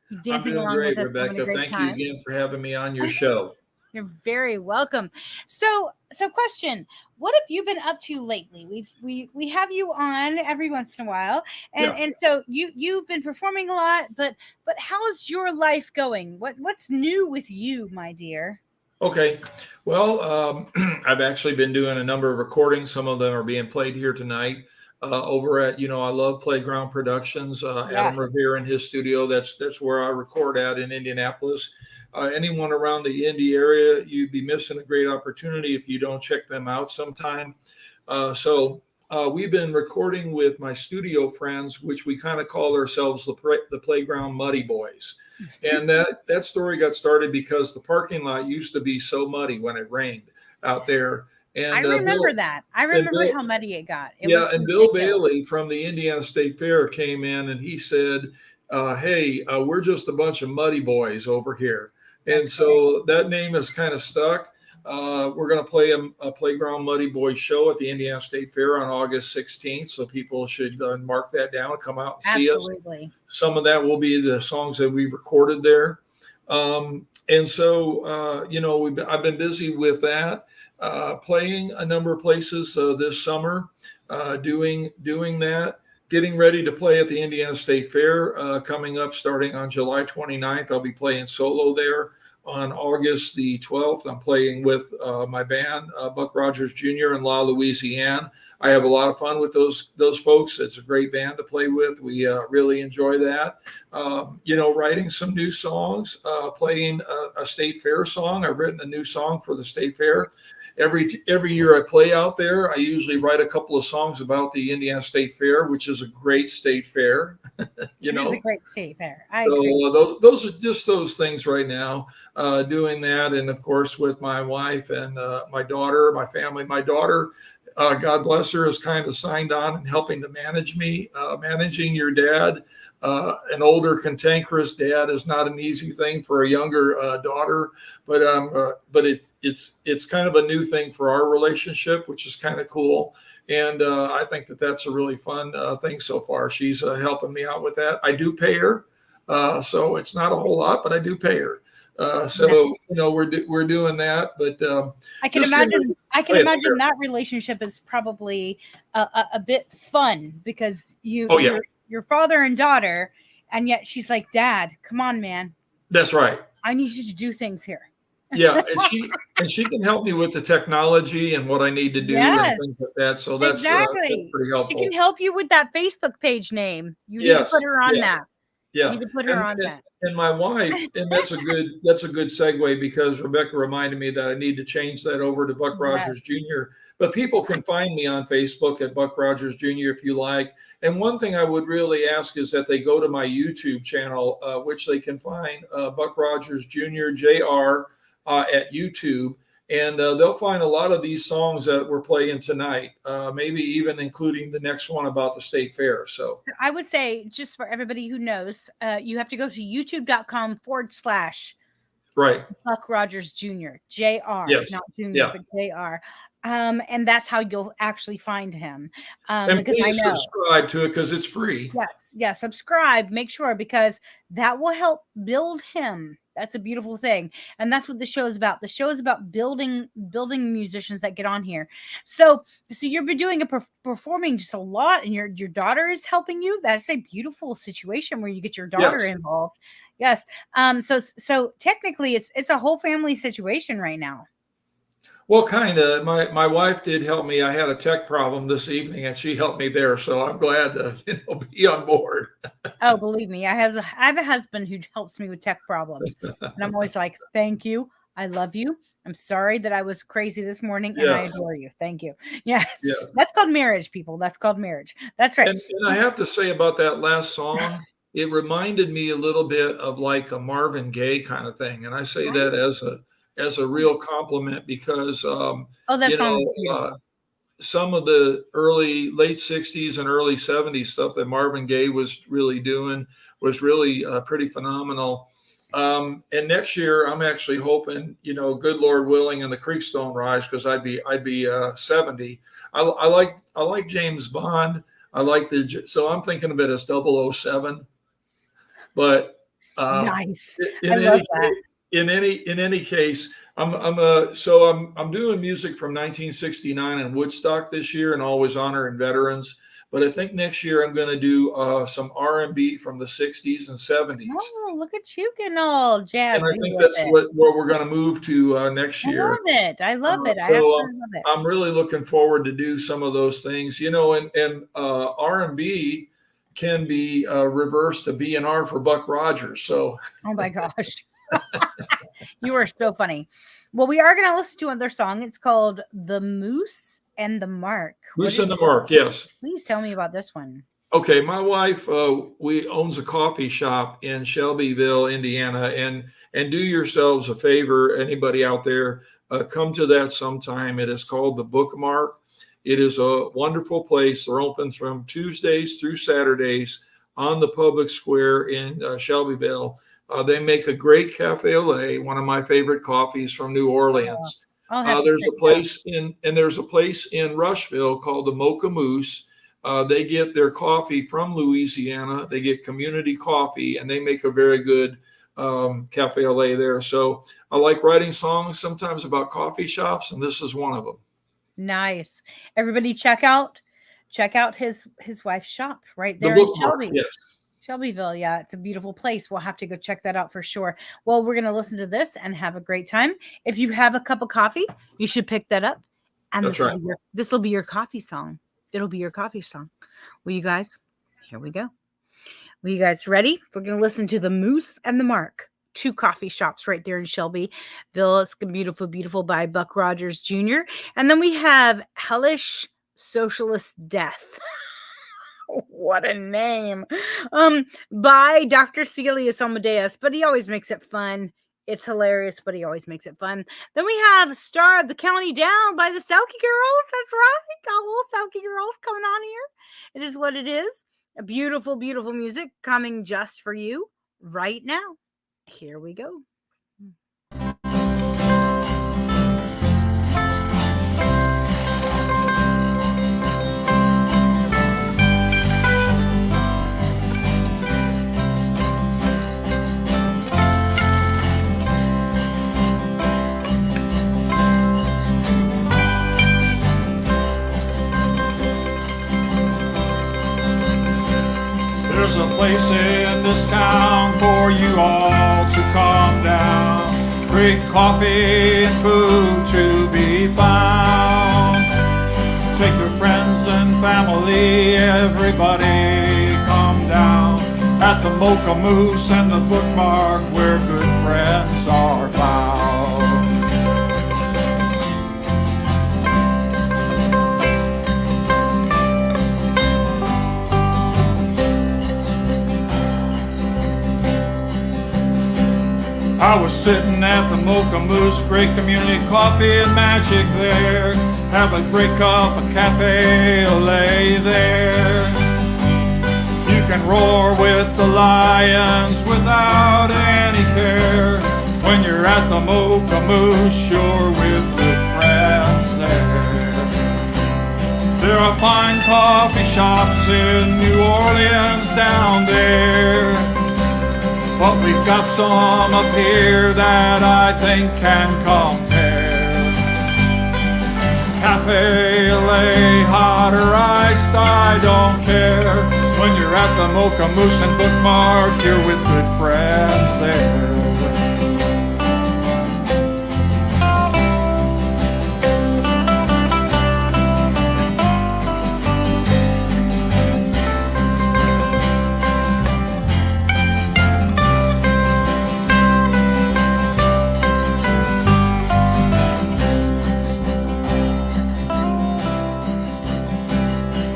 You I'm doing great, Rebecca. Thank you again for having me on your show. You're very welcome. So question, what have you been up to lately? We have you on every once in a while, and Yeah. so you've been performing a lot, but how's your life going? What's new with you, my dear? Okay. Well, I've actually been doing a number of recordings. Some of them are being played here tonight. Over at, I love Playground Productions. Adam Yes, Revere in his studio. That's where I record at in Indianapolis. Anyone around the Indy area, you'd be missing a great opportunity if you don't check them out sometime. So we've been recording with my studio friends, which we kind of call ourselves the Playground Muddy Boys. And that story got started because the parking lot used to be so muddy when it rained out there. I And remember that. I and remember Bill, how muddy it got. It yeah, was and Bill ridiculous. Bailey from the Indiana State Fair came in and he said, "Hey, we're just a bunch of muddy boys over here." And That's great. so that name is kind of stuck. We're going to play a Playground Muddy Boys show at the Indiana State Fair on August 16th. So people should mark that down and come out and see us. Absolutely. Some of that will be the songs that we recorded there. And so, I've been busy with that, playing a number of places this summer, doing that, getting ready to play at the Indiana State Fair coming up starting on July 29th. I'll be playing solo there. On August the 12th, I'm playing with my band, Buck Rogers Jr. in La Louisiane. I have a lot of fun with those folks. It's a great band to play with. We really enjoy that. Writing some new songs, playing a state fair song. I've written a new song for the state fair. Every year I play out there, I usually write a couple of songs about the Indiana State Fair, which is a great state fair. It is a great state fair. I So agree. those are just those things right now. Doing that, and of course with my wife and my daughter, my family. My daughter, God bless her, is kind of signed on and helping to manage me. Managing your dad, an older cantankerous dad, is not an easy thing for a younger daughter. But it's kind of a new thing for our relationship, which is kind of cool. And I think that's a really fun thing so far. She's helping me out with that. I do pay her, so it's not a whole lot, but I do pay her. We're doing that, but I can just imagine. I can Oh, yeah, imagine that relationship is probably a bit fun because Oh, yeah. your father and daughter, and yet she's like, "Dad, come on, man, That's right. I need you to do things here." Yeah, and she can help me with the technology and what I need to do and Yes, things like that. So that's exactly. pretty She can helpful. help you with that Facebook page name. You need to Yes, put her on yeah. that. You Yeah, need to put her on that. and my wife, and that's a good segue because Rebecca reminded me that I need to change that over to Buck Yes. Rogers Jr. But people can find me on Facebook at Buck Rogers Jr. if you like. And one thing I would really ask is that they go to my YouTube channel, which they can find Buck Rogers Jr. Jr. At YouTube. And they'll find a lot of these songs that we're playing tonight, maybe even including the next one about the state fair. So I would say, just for everybody who knows, you have to go to youtube.com/Buck right. Rogers Jr. Jr. Yes. Not Junior, Yeah. but Jr. And that's how you'll actually find him. And Because I please know. subscribe to it because it's free. Yes, yes, subscribe, make sure, because that will help build him. That's a beautiful thing. And that's what the show is about. The show is about building musicians that get on here. So you've been doing performing just a lot, and your daughter is helping you. That's a beautiful situation where you get your daughter Yes. involved. Yes. So technically it's a whole family situation right now. Well, kind of. My wife did help me. I had a tech problem this evening, and she helped me there. So I'm glad to be on board. Oh, believe me, I have a husband who helps me with tech problems, and I'm always like, "Thank you, I love you. I'm sorry that I was crazy this morning, and I Yes. adore you. Thank you." Yeah, Yes. that's called marriage, people. That's called marriage. That's right. And I have to say about that last song, it reminded me a little bit of like a Marvin Gaye kind of thing. And I say that as a real compliment because Oh, that you song is know, beautiful. some of the late 60s and early 70s stuff that Marvin Gaye was really doing was really pretty phenomenal. And next year I'm actually hoping, good Lord willing, and the creeks don't rise, because I'd be 70. I like James Bond. So I'm thinking of it as 007. But Nice. in I love any that. in any case, I'm doing music from 1969 in Woodstock this year, and always honoring veterans. But I think next year I'm going to do some R&B from the 60s and 70s, Oh, look at you getting all and I jazzy think with that's it. where we're going to move to next I year. love it. I love it. I So absolutely love it. I'm really looking forward to do some of those things, and R&B can be reversed to B&R for Buck Rogers. So Oh my gosh. You are so funny. Well, we are going to listen to another song. It's called The Moose and the Mark. Moose and the Mark, yes. Please tell me about this one. Okay, my wife we owns a coffee shop in Shelbyville, Indiana, and do yourselves a favor, anybody out there, come to that sometime. It is called the Bookmark. It is a wonderful place. They're open from Tuesdays through Saturdays on the public square in Shelbyville. They make a great cafe au lait, one of my favorite coffees from New Orleans. There's a place in Rushville called the Mocha Moose. They get their coffee from Louisiana. They get community coffee, and they make a very good cafe au lait there. So I like writing songs sometimes about coffee shops, and this is one of them. Nice. Everybody check out his wife's shop right there The in Bookmark, Shelby. yes. Shelbyville. Yeah, it's a beautiful place. We'll have to go check that out for sure. Well, we're going to listen to this and have a great time. If you have a cup of coffee, you should pick that up. And That's right. This will be your coffee song. It'll be your coffee song. Will you guys? Here we go. Will you guys ready? We're going to listen to The Moose and the Mark. 2 coffee shops right there in Shelbyville. It's beautiful, beautiful by Buck Rogers Jr. And then we have Hellish Socialist Death. What a name. By Dr. Celius Amadeus, but he always makes it fun. It's hilarious, but he always makes it fun. Then we have Star of the County Down by the Selkie Girls. That's right. Got little Selkie Girls coming on here. It is what it is. A beautiful, beautiful music coming just for you right now. Here we go. There's a place in this town for you all to come down. Great coffee and food to be found. Take your friends and family, everybody come down. At the Mocha Moose and the Bookmark, where good friends are found. I was sitting at the Mocha Moose, great community coffee and magic there. Have a great cup of cafe au lait there. You can roar with the lions without any care. When you're at the Mocha Moose, you're with good friends there. There are fine coffee shops in New Orleans down there, but we've got some up here that I think can compare. Cafe au lait, hot or iced, I don't care. When you're at the Mocha Moose and Bookmark, you're with good friends there.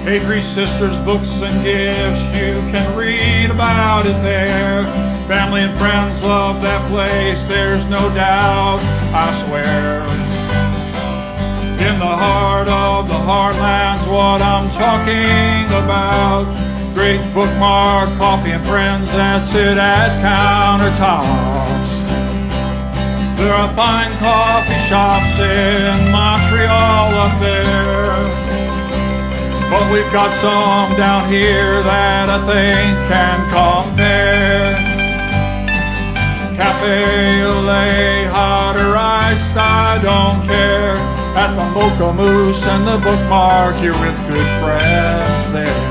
Avery Sisters, books and gifts, you can read about it there. Family and friends love that place, there's no doubt, I swear. In the heart of the heartland's what I'm talking about. Great Bookmark, coffee and friends that sit at countertops. There are fine coffee shops in Montreal up there, but we've got some down here that I think can compare. cafe au lait, hot or iced, I don't care. At the Mocha Moose and the Bookmark, you're with good friends there.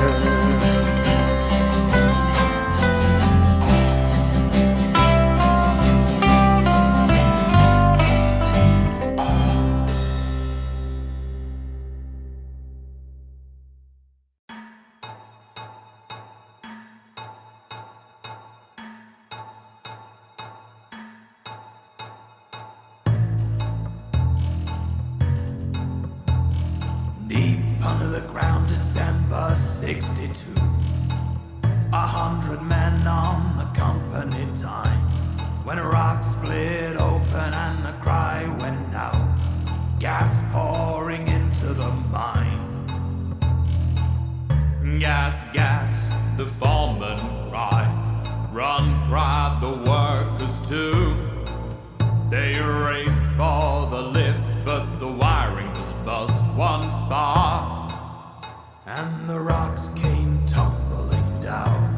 Deep under the ground, December 62. 100 men on the company time. When a rock split open and the cry went out, gas pouring into the mine. Gas, gas, the foreman cried. Run, cried the workers too. They raced for the lift, but the wiring was bust one spark, and the rocks came tumbling down.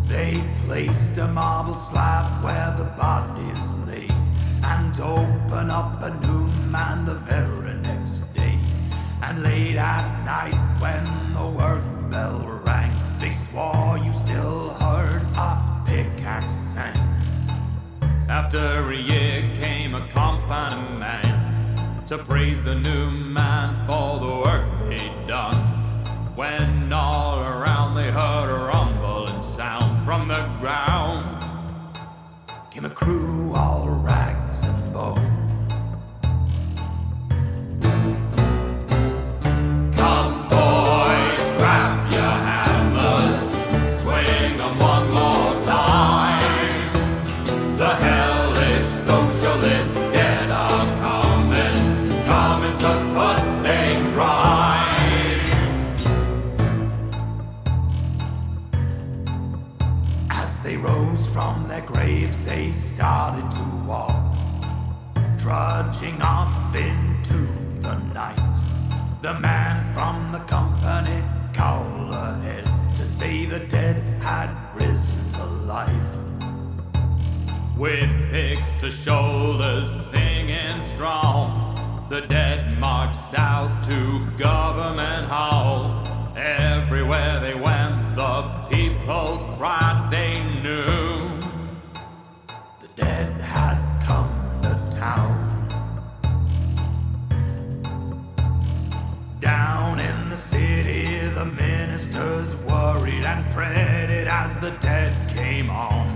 They placed a marble slab where the bodies lay, and opened up a new man the very next day. And late at night when the work bell rang, they swore you still heard a pickaxe sang. After a year came a company man to praise the new man for the work they'd done. When all around they heard a rumbling sound from the ground, came a crew all rags and bone. Come boys, grab your hammers, swing 'em one more time. The hellish socialist dead are coming to put things right. As they rose from their graves, they started to walk, trudging off into the night. The man from the company called ahead to say the dead had risen to life. With picks to shoulders, singing strong, the dead marched south to Government Hall. Everywhere they went, the people cried they knew the dead had come to town. Down in the city, the ministers worried and fretted as the dead came on.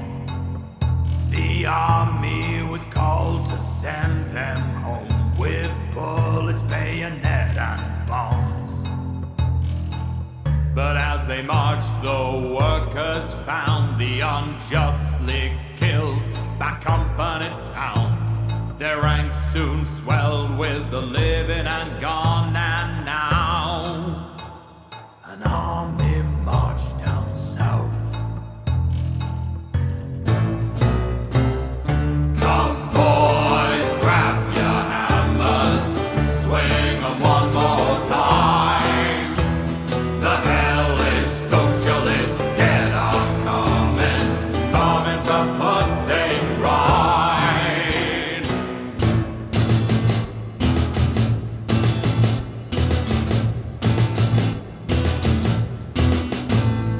The army was called to send them home with bullets, bayonet, and bombs. But as they marched, the workers found the unjustly killed by company town. Their ranks soon swelled with the living and gone, and now an army marched down south. Come boys, grab your hammers, swing 'em one more time. The hellish socialist dead are coming to put things right.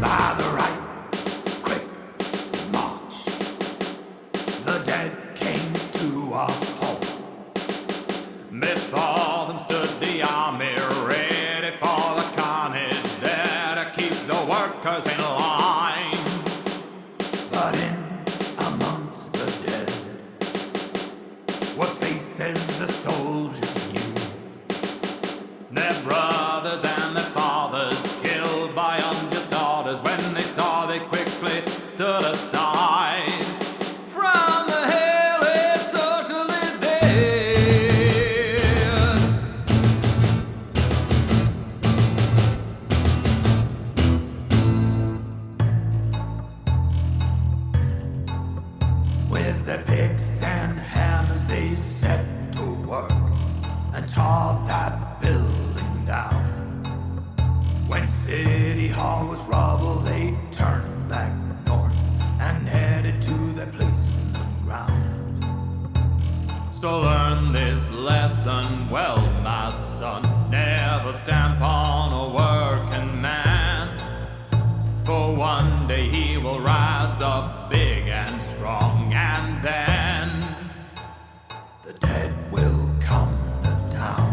By the right, quick march, the dead came to a halt. Before them stood the army, ready for the carnage, there to keep the workers in line. But in amongst the dead were faces the soldiers knew. Their brothers and their fathers killed by unjust orders. When they saw, they quickly stood aside from the hellish socialist dead. With their picks and hammers they set to work and tore that building down. When City Hall was rubble, they turned back north learn this lesson well, my son. Never stamp on a working man, for one day he will rise up big and strong, and then the dead will come to town.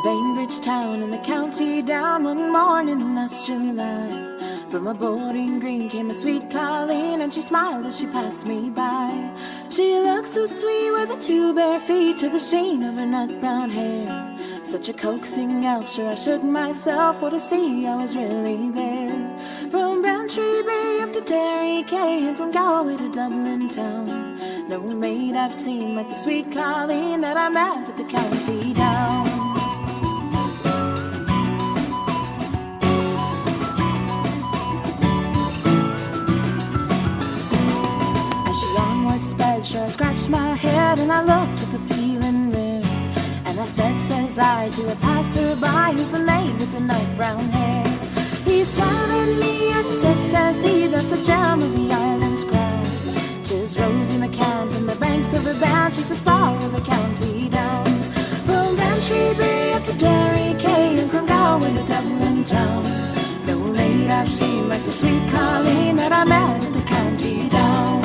Bainbridge town in the county down one morning last July. From a boarding green came a sweet Colleen, and she smiled as she passed me by. She looked so sweet with her two bare feet to the sheen of her nut brown hair. Such a coaxing elf, sure I shook myself for to see I was really there. From Bantry Bay up to Derry Quay, and from Galway to Dublin town, no maid I've seen like the sweet Colleen that I met at the county down. Sure, I scratched my head and I looked with a feeling rare. And I says I, to a passerby who's the maid with the night brown hair. He smiled at me and says he, that's a gem of the island's crown. 'Tis Rosie McCann from the banks of the Bann, she's the star of the county down. From Bantry Bay up to Derry Quay, and from Galway to Dublin town, no maid I've seen like the sweet Colleen that I met at the county down.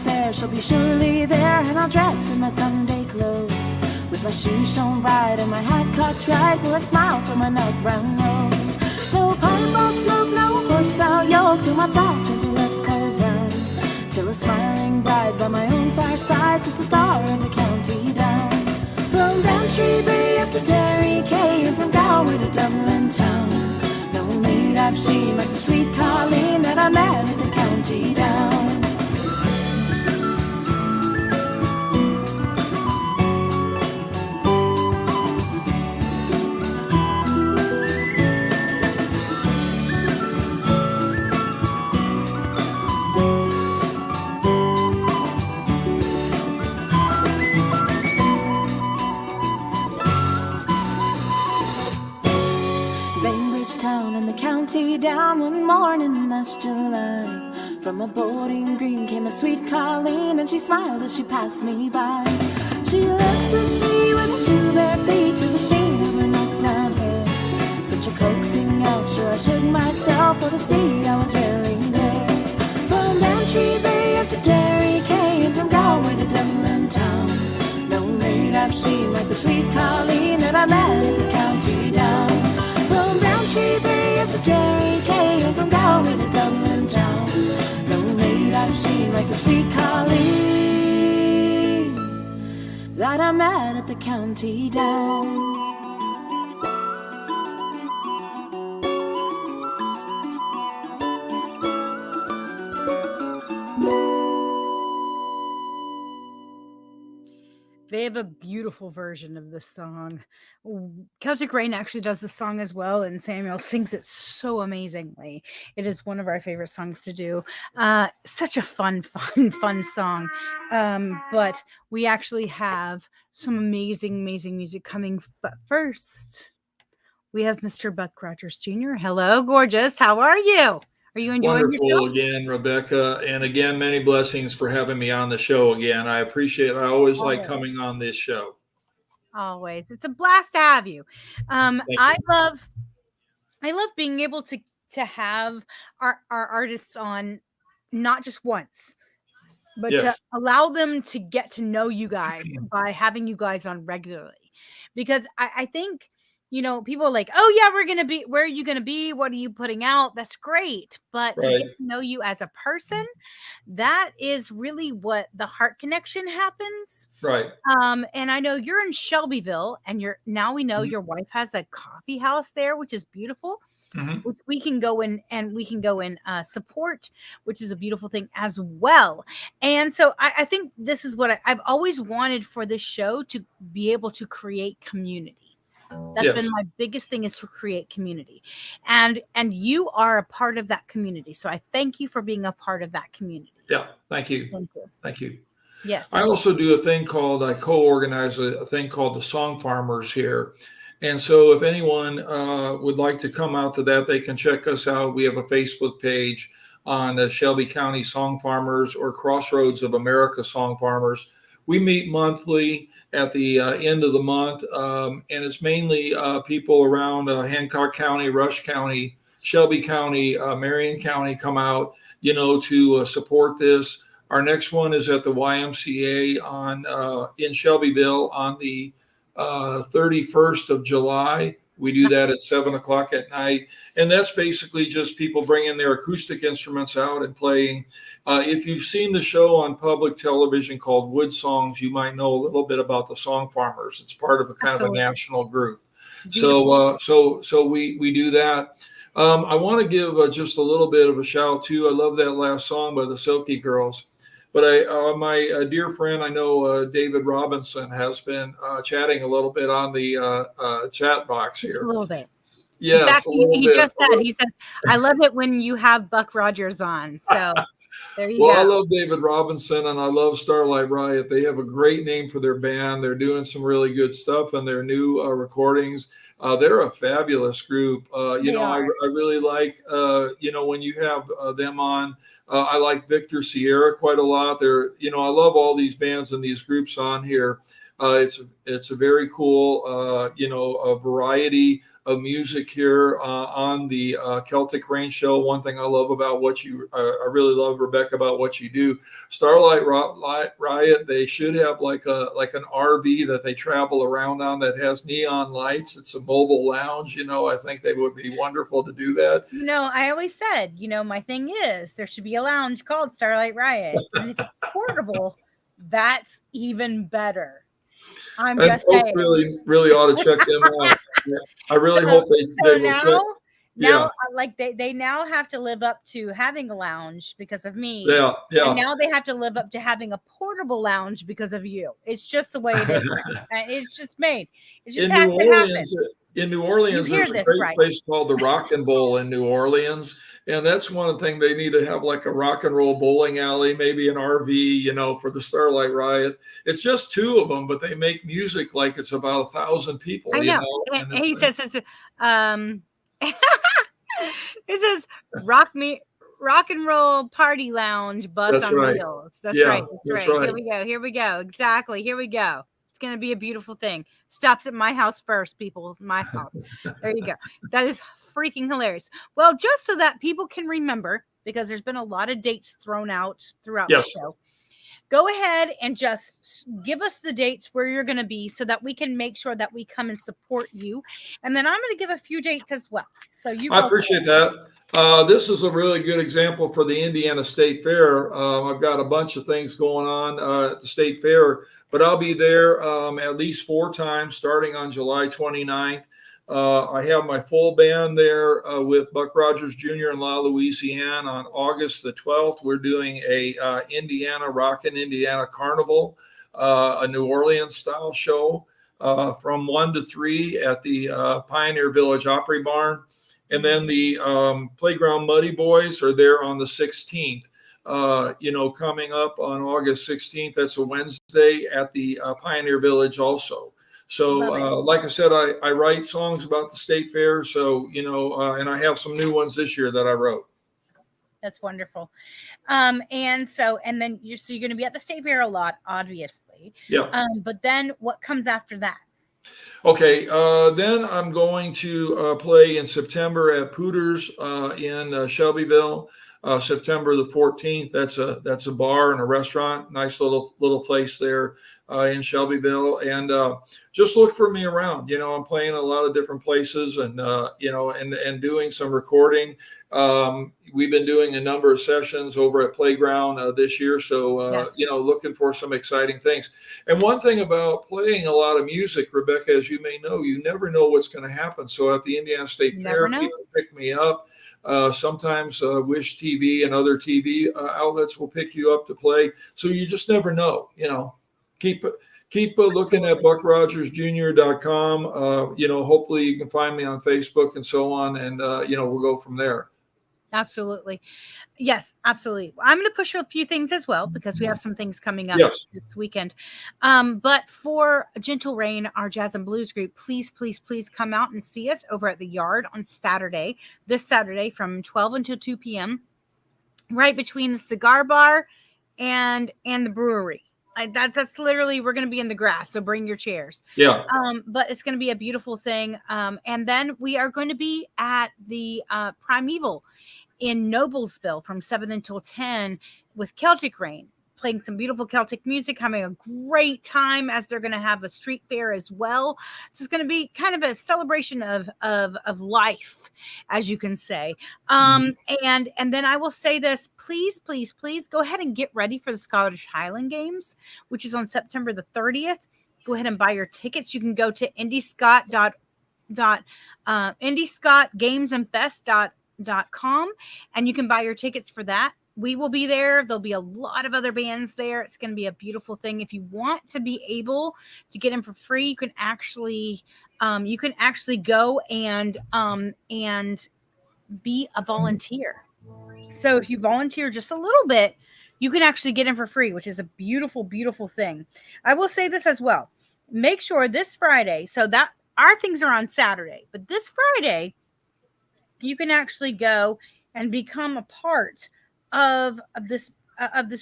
Fair, she'll be surely there, and I'll dress in my Sunday clothes, with my shoes shone bright and my hat cut right, for a smile from my nut brown nose. No pipe I'll smoke, no horse I'll yoke, till my thought turn to less cold brown, till a smiling bride by my own fireside sits the star of the county down. From Bantry Bay up to Derry Quay, and from Galway to Dublin town, no maid I've seen like the sweet Colleen that I met at the county down. Down one morning last July, from a boarding green came a sweet Colleen, and she smiled as she passed me by. She looked so sweet with her two bare feet to the sheen of her nut brown hair. Such a coaxing elf, sure I shook myself for to see I was really there. From Bantry Bay up to Derry Quay, and from Galway to Dublin town, no maid I've seen like the sweet Colleen that I met at the county down. From Bantry Bay up to Derry Quay, and from Galway to Dublin town, no maid I've seen like the sweet Colleen that I met at the county down. They have a beautiful version of this song. Celtic Rain actually does the song as well, and Samuel sings it so amazingly. It is one of our favorite songs to do. Such a fun song. But we actually have some amazing music coming. But first, we have Mr. Buck Rogers Jr. Hello, gorgeous. How are you? Are you enjoying Wonderful yourself? again, Rebecca. And again, many blessings for having me on the show again. I appreciate it. I always like coming on this show. Always. It's a blast to have you. I love being able to have our artists on not just once, but to allow them to get to know you guys by having you guys on regularly. Because I think people are like, oh yeah, where are you gonna be? What are you putting out? That's great. But to Right. get to know you as a person, that is really what the heart connection happens. Right. And I know you're in Shelbyville, and we know Mhm. your wife has a coffee house there, which is beautiful, Mhm. which we can go in and support, which is a beautiful thing as well. And so I think this is what I've always wanted for this show, to be able to create community. That's been Yes. my biggest thing, is to create community. And you are a part of that community. So I thank you for being a part of that community. Yeah. Thank you. Thank you. Thank you. Yes. I also do a thing called, I co-organize a thing called the Song Farmers here. And so if anyone would like to come out to that, they can check us out. We have a Facebook page on the Shelby County Song Farmers, or Crossroads of America Song Farmers. We meet monthly at the end of the month, and it's mainly people around Hancock County, Rush County, Shelby County, Marion County come out, to support this. Our next one is at the YMCA in Shelbyville on the 31st of July. We do that at 7 o'clock at night. And that's basically just people bringing their acoustic instruments out and playing. If you've seen the show on public television called Wood Songs, you might know a little bit about the Song Farmers. It's part of a kind of a national group. So we do that. I want to give just a little bit of a shout too. I love that last song by the Celtic Girls. But my dear friend, I know David Robinson, has been chatting a little bit on the chat box here. Just a little bit. Yes, in fact, a little he bit. just said, I love it when you have Buck Rogers on. So there you Well, go. I love David Robinson, and I love Starlight Riot. They have a great name for their band. They're doing some really good stuff in their new recordings. They're a fabulous group. I really like, when you have them on. I like Victor Sierra quite a lot. I love all these bands and these groups on here. It's a very cool, a variety of music here on the Celtic Rain Show. One thing I love about I really love, Rebecca, about what you do. Starlight Riot, they should have like an RV that they travel around on that has neon lights. It's a mobile lounge. I think they would be wonderful to do that. I always said, my thing is there should be a lounge called Starlight Riot, and if it's portable, that's even better. I'm just folks saying. really ought to check them out. Yeah, I really hope they will check. Now, like they now have to live up to having a lounge because of me. Yeah. And now they have to live up to having a portable lounge because of you. It's just the way it is. And it's just made. It just has to happen. In New Orleans, there's a great place called the Rock and Bowl in New Orleans. And that's one thing they need to have, like a rock and roll bowling alley, maybe an RV, for the Starlight Riot. It's just two of them, but they make music like it's about 1,000 people. I know. And he says, it says rock and roll party lounge bus on wheels. That's right. Here we go. Exactly. Here we go. It's going to be a beautiful thing. Stops at my house first, people. My house. There you go. That is freaking hilarious. Well, just so that people can remember, because there's been a lot of dates thrown out throughout the show. Go ahead and just give us the dates where you're going to be so that we can make sure that we come and support you. And then I'm going to give a few dates as well. So I appreciate that. This is a really good example for the Indiana State Fair. I've got a bunch of things going on at the State Fair, but I'll be there at least 4 times starting on July 29th. I have my full band there with Buck Rogers Jr. and La Louisiane on August the 12th. We're doing a Rockin' Indiana Carnival, a New Orleans style show from 1 to 3 at the Pioneer Village Opry Barn. And then the Playground Muddy Boys are there on the 16th. Coming up on August 16th, that's a Wednesday at the Pioneer Village also. So, like I said, I write songs about the State Fair. So, and I have some new ones this year that I wrote. That's wonderful. And then you're going to be at the State Fair a lot, obviously. Yeah. But then what comes after that? Okay. Then I'm going to play in September at Pooters in Shelbyville. September the 14th. That's a bar and a restaurant. Nice little place there. in Shelbyville, and just look for me around. I'm playing a lot of different places, and and doing some recording. We've been doing a number of sessions over at Playground this year, so Yes. looking for some exciting things. And one thing about playing a lot of music, Rebecca, as you may know, you never know what's going to happen. So at the Indiana State You Fair, never know. people pick me up. Sometimes Wish TV and other TV outlets will pick you up to play. So you just never know. Keep looking at buckrogersjr.com. Hopefully you can find me on Facebook and so on, and we'll go from there. Absolutely. Yes, absolutely. I'm going to push a few things as well because we have some things coming up Yes. this weekend. But for Gentle Rain, our jazz and blues group, please, please, please come out and see us over at the Yard on Saturday, this Saturday from 12 until 2 p.m., right between the cigar bar and the brewery. That's literally, we're going to be in the grass, so bring your chairs. Yeah. But it's going to be a beautiful thing. And then we are going to be at the Primeval in Noblesville from 7 until 10 with Celtic Rain, playing some beautiful Celtic music, having a great time, as they're going to have a street fair as well. So it's going to be kind of a celebration of life, as you can say. And then I will say this, please, please, please go ahead and get ready for the Scottish Highland Games, which is on September the 30th. Go ahead and buy your tickets. You can go to indiescottgamesandfest.com, and you can buy your tickets for that. We will be there. There'll be a lot of other bands there. It's going to be a beautiful thing. If you want to be able to get in for free, you can actually go and be a volunteer. So if you volunteer just a little bit, you can actually get in for free, which is a beautiful, beautiful thing. I will say this as well. Make sure this Friday, so that our things are on Saturday, but this Friday, you can actually go and become a part of this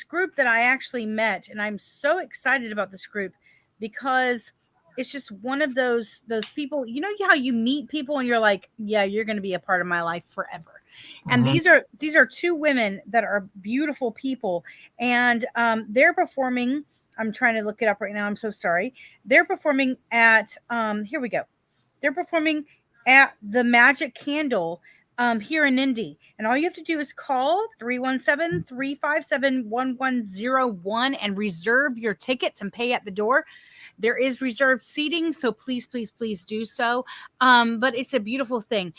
group that I actually met. And I'm so excited about this group because it's just one of those people, how you meet people and you're like, yeah, you're going to be a part of my life forever. And these are two women that are beautiful people, and they're performing. I'm trying to look it up right now. I'm so sorry. They're performing at here we go. They're performing at the Magic Candle here in Indy. And all you have to do is call 317-357-1101 and reserve your tickets and pay at the door. There is reserved seating, so please, please, please do so. But it's a beautiful thing.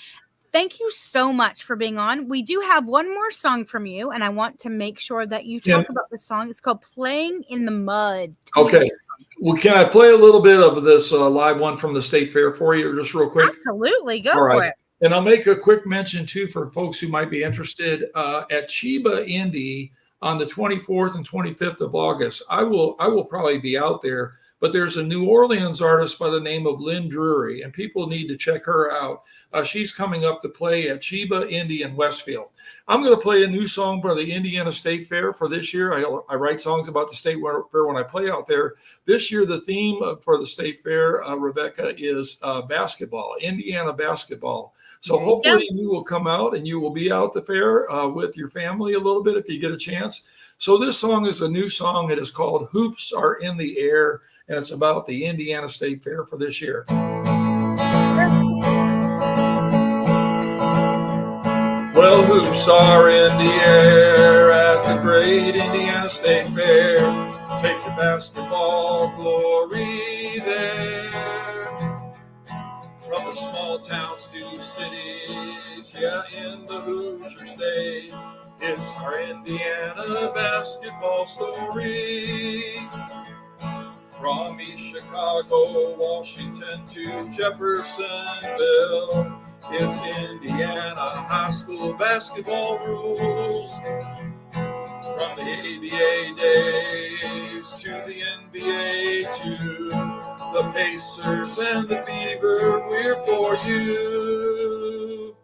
Thank you so much for being on. We do have one more song from you, and I want to make sure that you talk about the song. It's called Playing in the Mud. Okay. Well, can I play a little bit of this live one from the State Fair for you, just real quick? Absolutely. Go for it. And I'll make a quick mention, too, for folks who might be interested. At Chiba Indy on the 24th and 25th of August, I will probably be out there. But there's a New Orleans artist by the name of Lynn Drury, and people need to check her out. She's coming up to play at Chiba Indy in Westfield. I'm going to play a new song by the Indiana State Fair for this year. I write songs about the State Fair when I play out there. This year, the theme for the State Fair, Rebecca, is basketball, Indiana basketball. So hopefully you will come out and you will be out the fair with your family a little bit if you get a chance. So this song is a new song. It is called Hoops Are in the Air, and it's about the Indiana State Fair for this year. Well, hoops are in the air at the great Indiana State Fair. Take the basketball glory there. From the small towns to cities, yeah, in the Hoosier State, it's our Indiana basketball story. From East Chicago, Washington to Jeffersonville, it's Indiana high school basketball rules. From the ABA days to the NBA to the Pacers and the Fever, we're for you.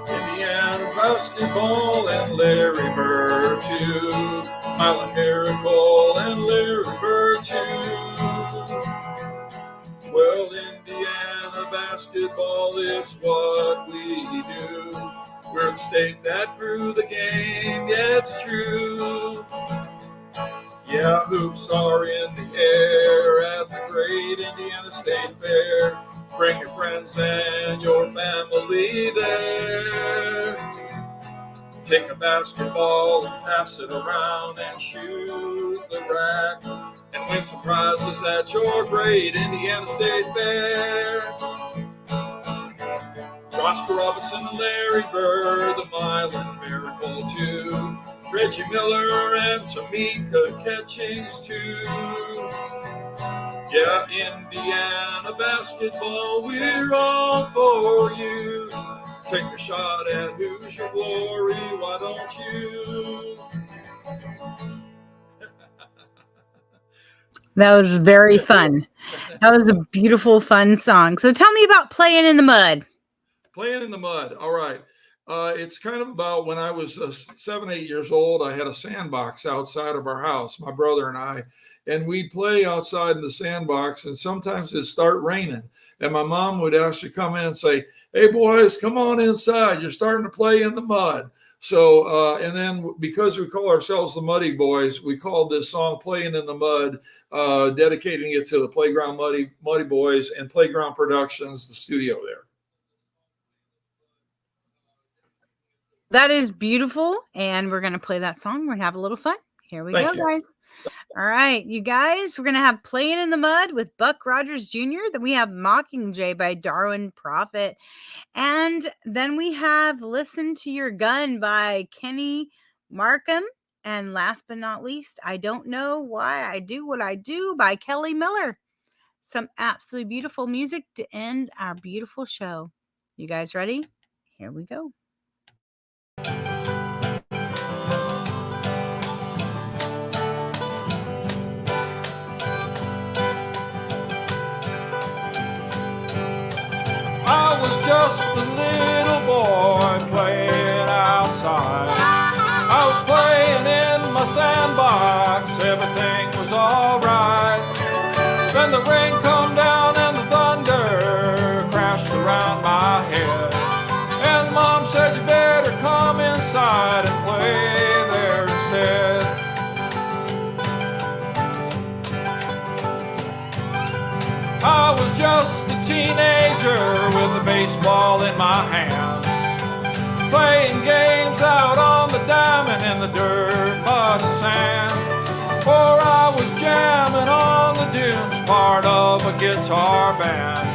Indiana basketball and Larry Bird too. Island Miracle and Larry Bird too. Well, Indiana basketball, it's what we do. We're the state that grew the game, yeah, it's true. Yeah, hoops are in the air at the great Indiana State Fair. Bring your friends and your family there. Take a basketball and pass it around and shoot the rack and win some prizes at your great Indiana State Fair. Roscoe Robinson and Larry Bird, the Milan Miracle too. Reggie Miller and Tamika Catchings too. Yeah, Indiana basketball, we're all for you. Take a shot at who's your glory, why don't you? That was very fun. That was a beautiful, fun song. So tell me about Playing in the Mud. Playing in the Mud. All right. It's kind of about when I was 7, 8 years old. I had a sandbox outside of our house, my brother and I, and we'd play outside in the sandbox. And sometimes it'd start raining, and my mom would ask to come in and say, "Hey boys, come on inside. You're starting to play in the mud." So, and then because we call ourselves the Muddy Boys, we called this song "Playing in the Mud," dedicating it to the Playground Muddy Boys and Playground Productions, the studio there. That is beautiful, and we're going to play that song. We're going to have a little fun. Here we Thank go, you. guys. All right, you guys, we're going to have Playing in the Mud with Buck Rogers Jr. Then we have Mockingjay by Darwin Prophet. And then we have Listen to Your Gun by Kenny Markham. And last but not least, I Don't Know Why I Do What I Do by Kelly Miller. Some absolutely beautiful music to end our beautiful show. You guys ready? Here we go. I was just a little boy playing outside. I was playing in my sandbox, everything was alright. Then the rain come down and the thunder crashed around my head. And Mom said you better come inside and play there instead. I was just a teenager with a baseball in my hand, playing games out on the diamond in the dirt, mud and sand. For I was jamming on the dunes, part of a guitar band,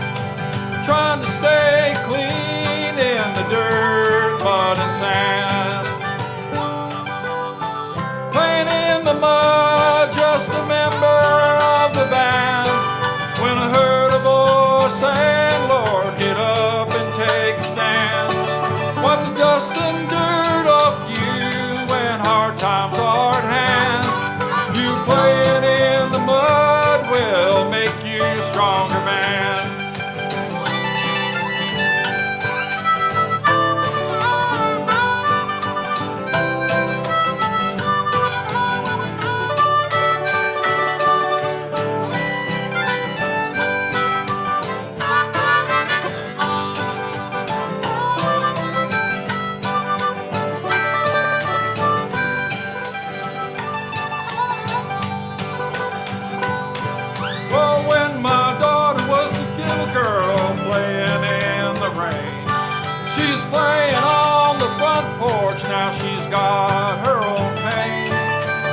trying to stay clean in the dirt, mud and sand. Playing in the mud, just a member of the band, when I heard a voice saying, "Lord, get up and take a stand." Wipe the dust and dirt off you when hard times are at hand. You playing in the mud will make you a stronger man. Now she's got her own pains.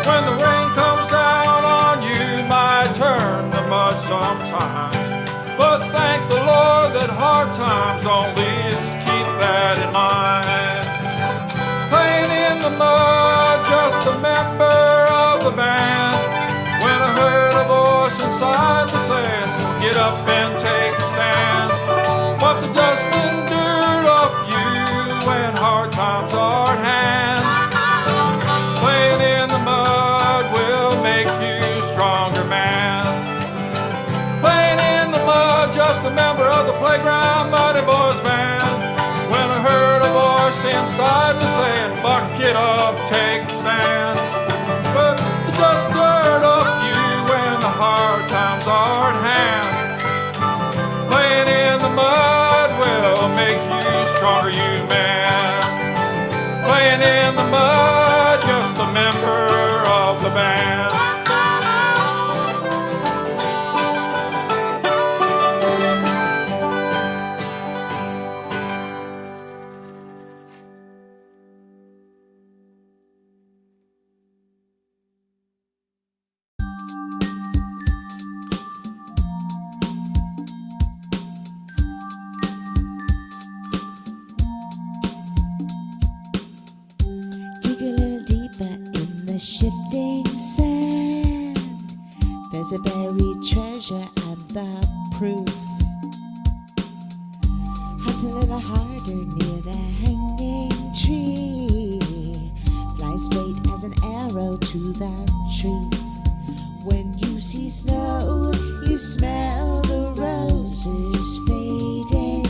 When the rain comes down on you, might turn the mud sometimes. But thank the Lord that hard times don't least keep that in mind. Playing in the mud, just a member of the band, when I heard a voice inside me saying, "Get up and take a stand." Wipe the dust and dirt off you when hard times are at hand. Playing in the mud will make you a stronger man. Playing in the mud, just a member of the Playground Muddy Boys band, when I heard a voice inside me saying, "Buck, get up, take a stand." But the dust dirt off you when the hard times are at hand. Playing in the mud will make you stronger, you man. Playing in the mud, just a member of the band. shifting sand, there's a buried treasure and the proof. Hunt a little harder near the hanging tree. Fly straight as an arrow to the truth. When you see snow, you smell the roses faded,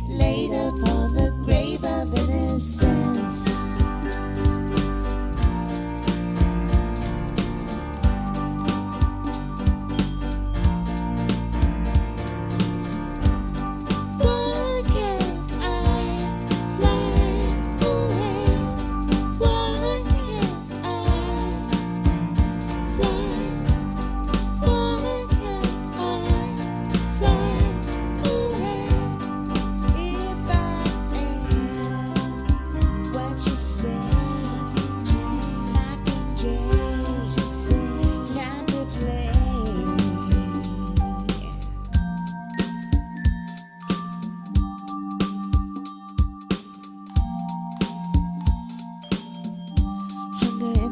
laid upon the grave of innocence.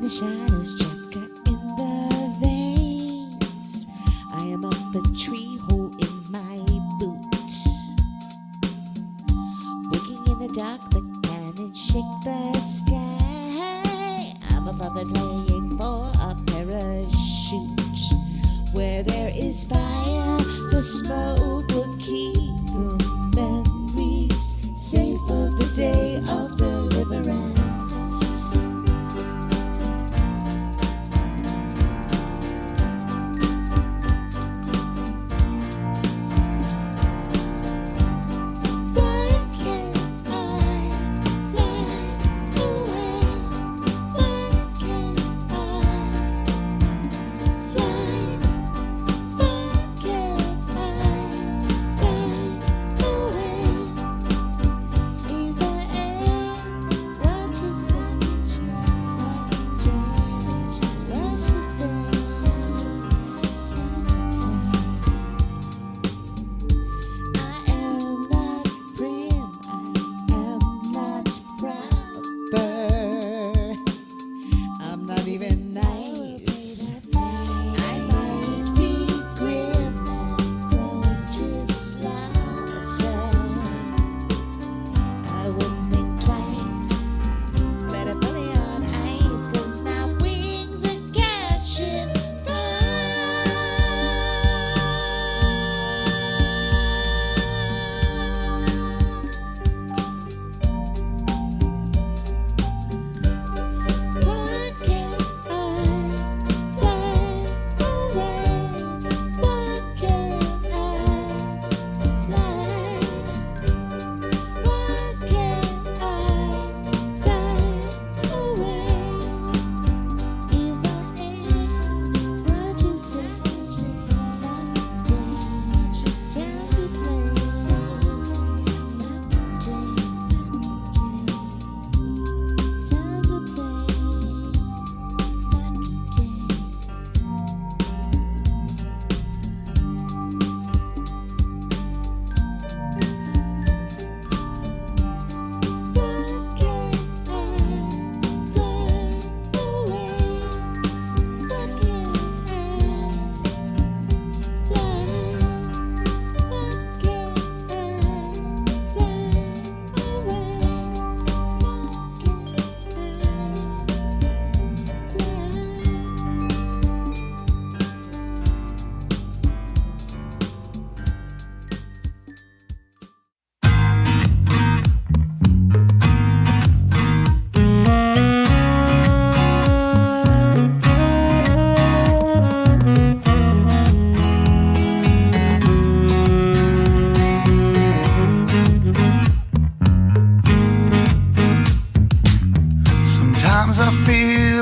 Shadows chakra in the veins. I am up a tree hole in my boot. Waking in the dark, the cannon shake the sky. I'm a puppet playing for a parachute. Where there is fire, the smoke will keep the memories safe for the day of deliverance.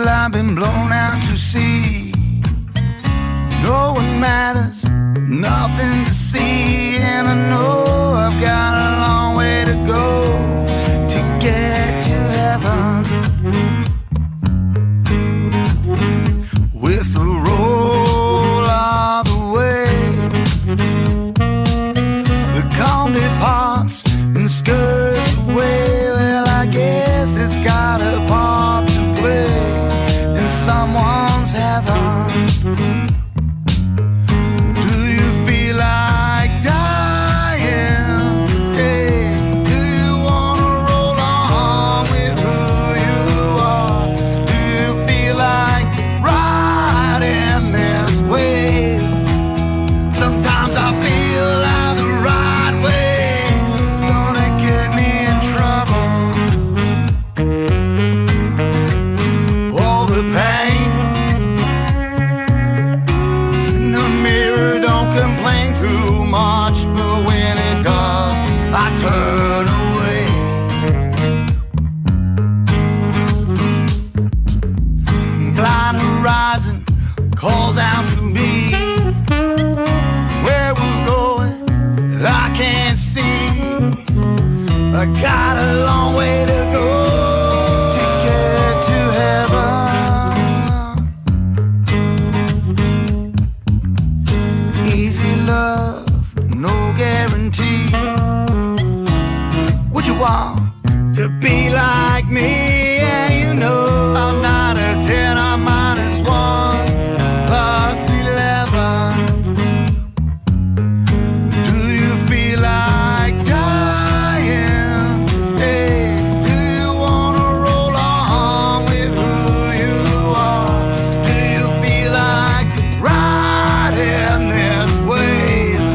I've been blown out to sea. No one matters, nothing to see, and I know I've got a long way to go to get to heaven. With the roll of the waves, the calm departs and scurries away. Well, I guess it's got a part to play in some complain too much, but when it does, I turn away. Blind horizon calls out to me. Where we're going, I can't see. I got a long way to go to get to heaven. Easy love, no guarantee. Would you want to be like me? Yeah, you know I'm not a 10, I'm -1 plus 11. Do you feel like dying today? Do you wanna roll on with who you are? Do you feel like riding this wave?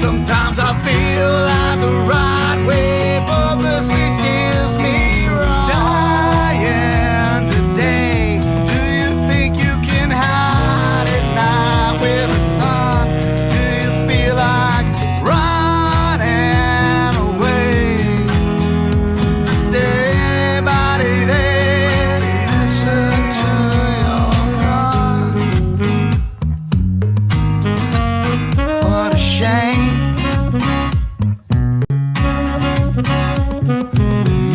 Sometimes I feel like the right way purposely steers me wrong. Dying today. Do you think you can hide at night with the sun? Do you feel like running away? Is there anybody there to listen to your gun? What a shame.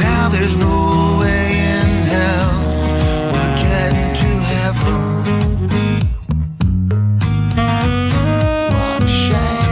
Now there's no way in hell we're getting to heaven. What a shame.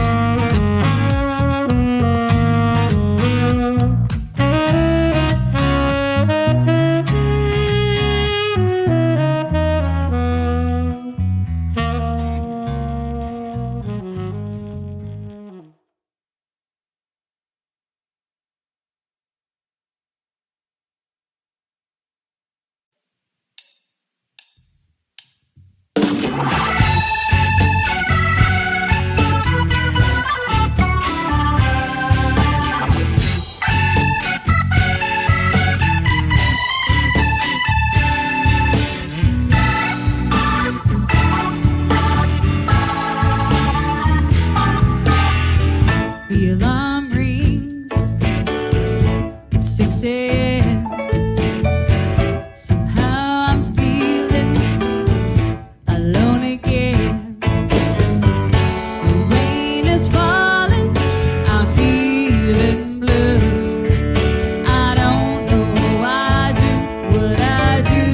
The alarm rings. It's 6 a.m. Somehow I'm feeling alone again. The rain is falling. I'm feeling blue. I don't know why I do what I do.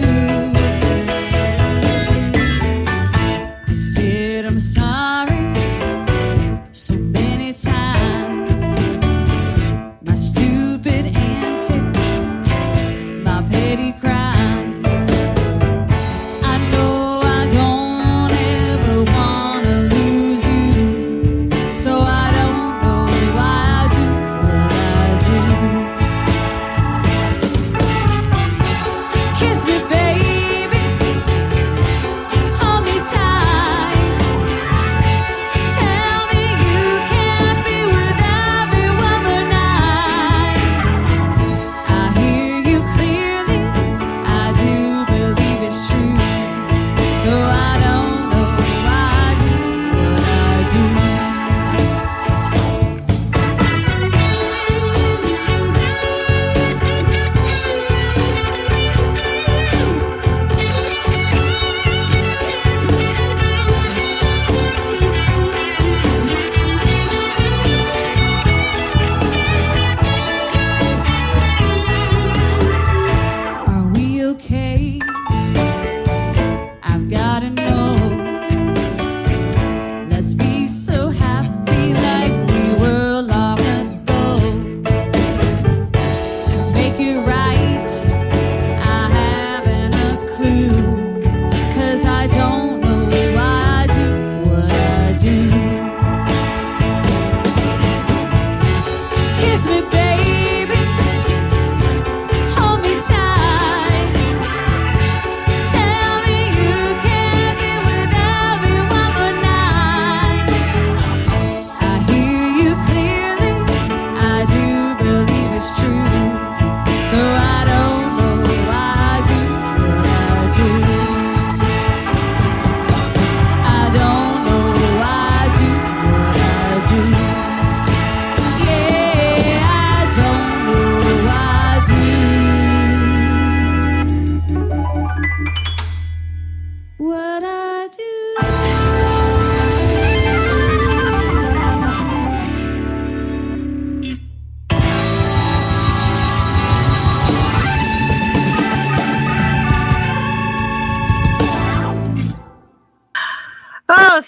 I said I'm sorry so many times. My stupid antics, my petty crimes. I know I don't ever wanna lose you, so I don't know why I do what I do. Kiss me, baby, hold me tight.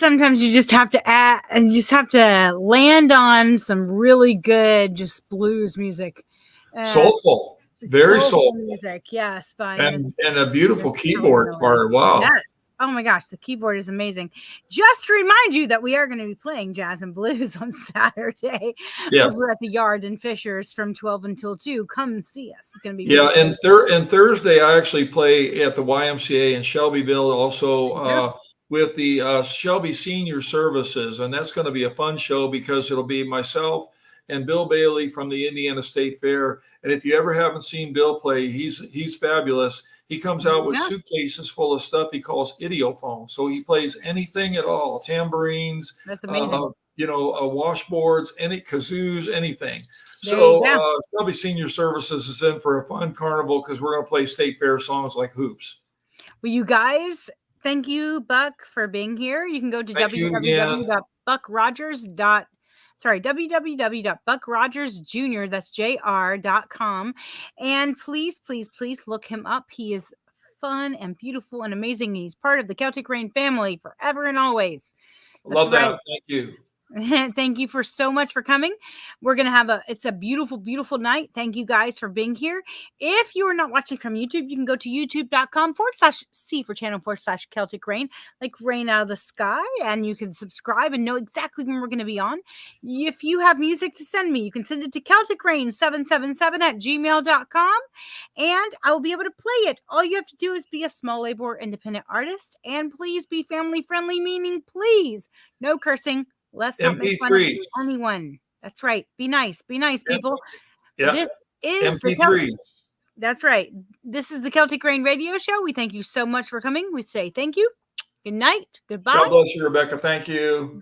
sometimes you just have to add, and you just have to land on some really good, just blues music. Soulful, very Soulful soulful, music, yes, by and Mr. a beautiful Helen keyboard Miller. part. Wow. Yes. Oh my gosh, the keyboard is amazing. Just to remind you that we are going to be playing jazz and blues on Saturday Yes. over at the Yard in Fishers from 12 until 2. Come see us. It's going to be Yeah, really and Thursday I actually play at the YMCA in Shelbyville, also with the Shelby Senior Services, and that's going to be a fun show because it'll be myself and Bill Bailey from the Indiana State Fair. And if you ever haven't seen Bill play, he's fabulous. He comes out with suitcases full of stuff he calls idiophone. So he plays anything at all, tambourines, That's amazing. washboards, any kazoos, anything. There So you go. Shelby Senior Services is in for a fun carnival because we're going to play State Fair songs like hoops. Well, you guys, thank you, Buck, for being here. You can go to www.buckrogersjr, that's jr.com, and please look him up. He is fun and beautiful and amazing. He's part of the Celtic Rain family forever and always. Love that. Thank you. Thank you for so much for coming. We're going to have it's a beautiful, beautiful night. Thank you guys for being here. If you are not watching from YouTube, you can go to youtube.com/C for channel/Celtic Rain, like rain out of the sky. And you can subscribe and know exactly when we're going to be on. If you have music to send me, you can send it to CelticRain777@gmail.com. And I will be able to play it. All you have to do is be a small label or independent artist. And please be family friendly, meaning please, no cursing. Let's not make fun of anyone. That's right. Be nice. Be nice, people. Yeah. This is MP3. That's right. This is the Celtic Rain Radio Show. We thank you so much for coming. We say thank you. Good night. Goodbye. God bless you, Rebecca. Thank you.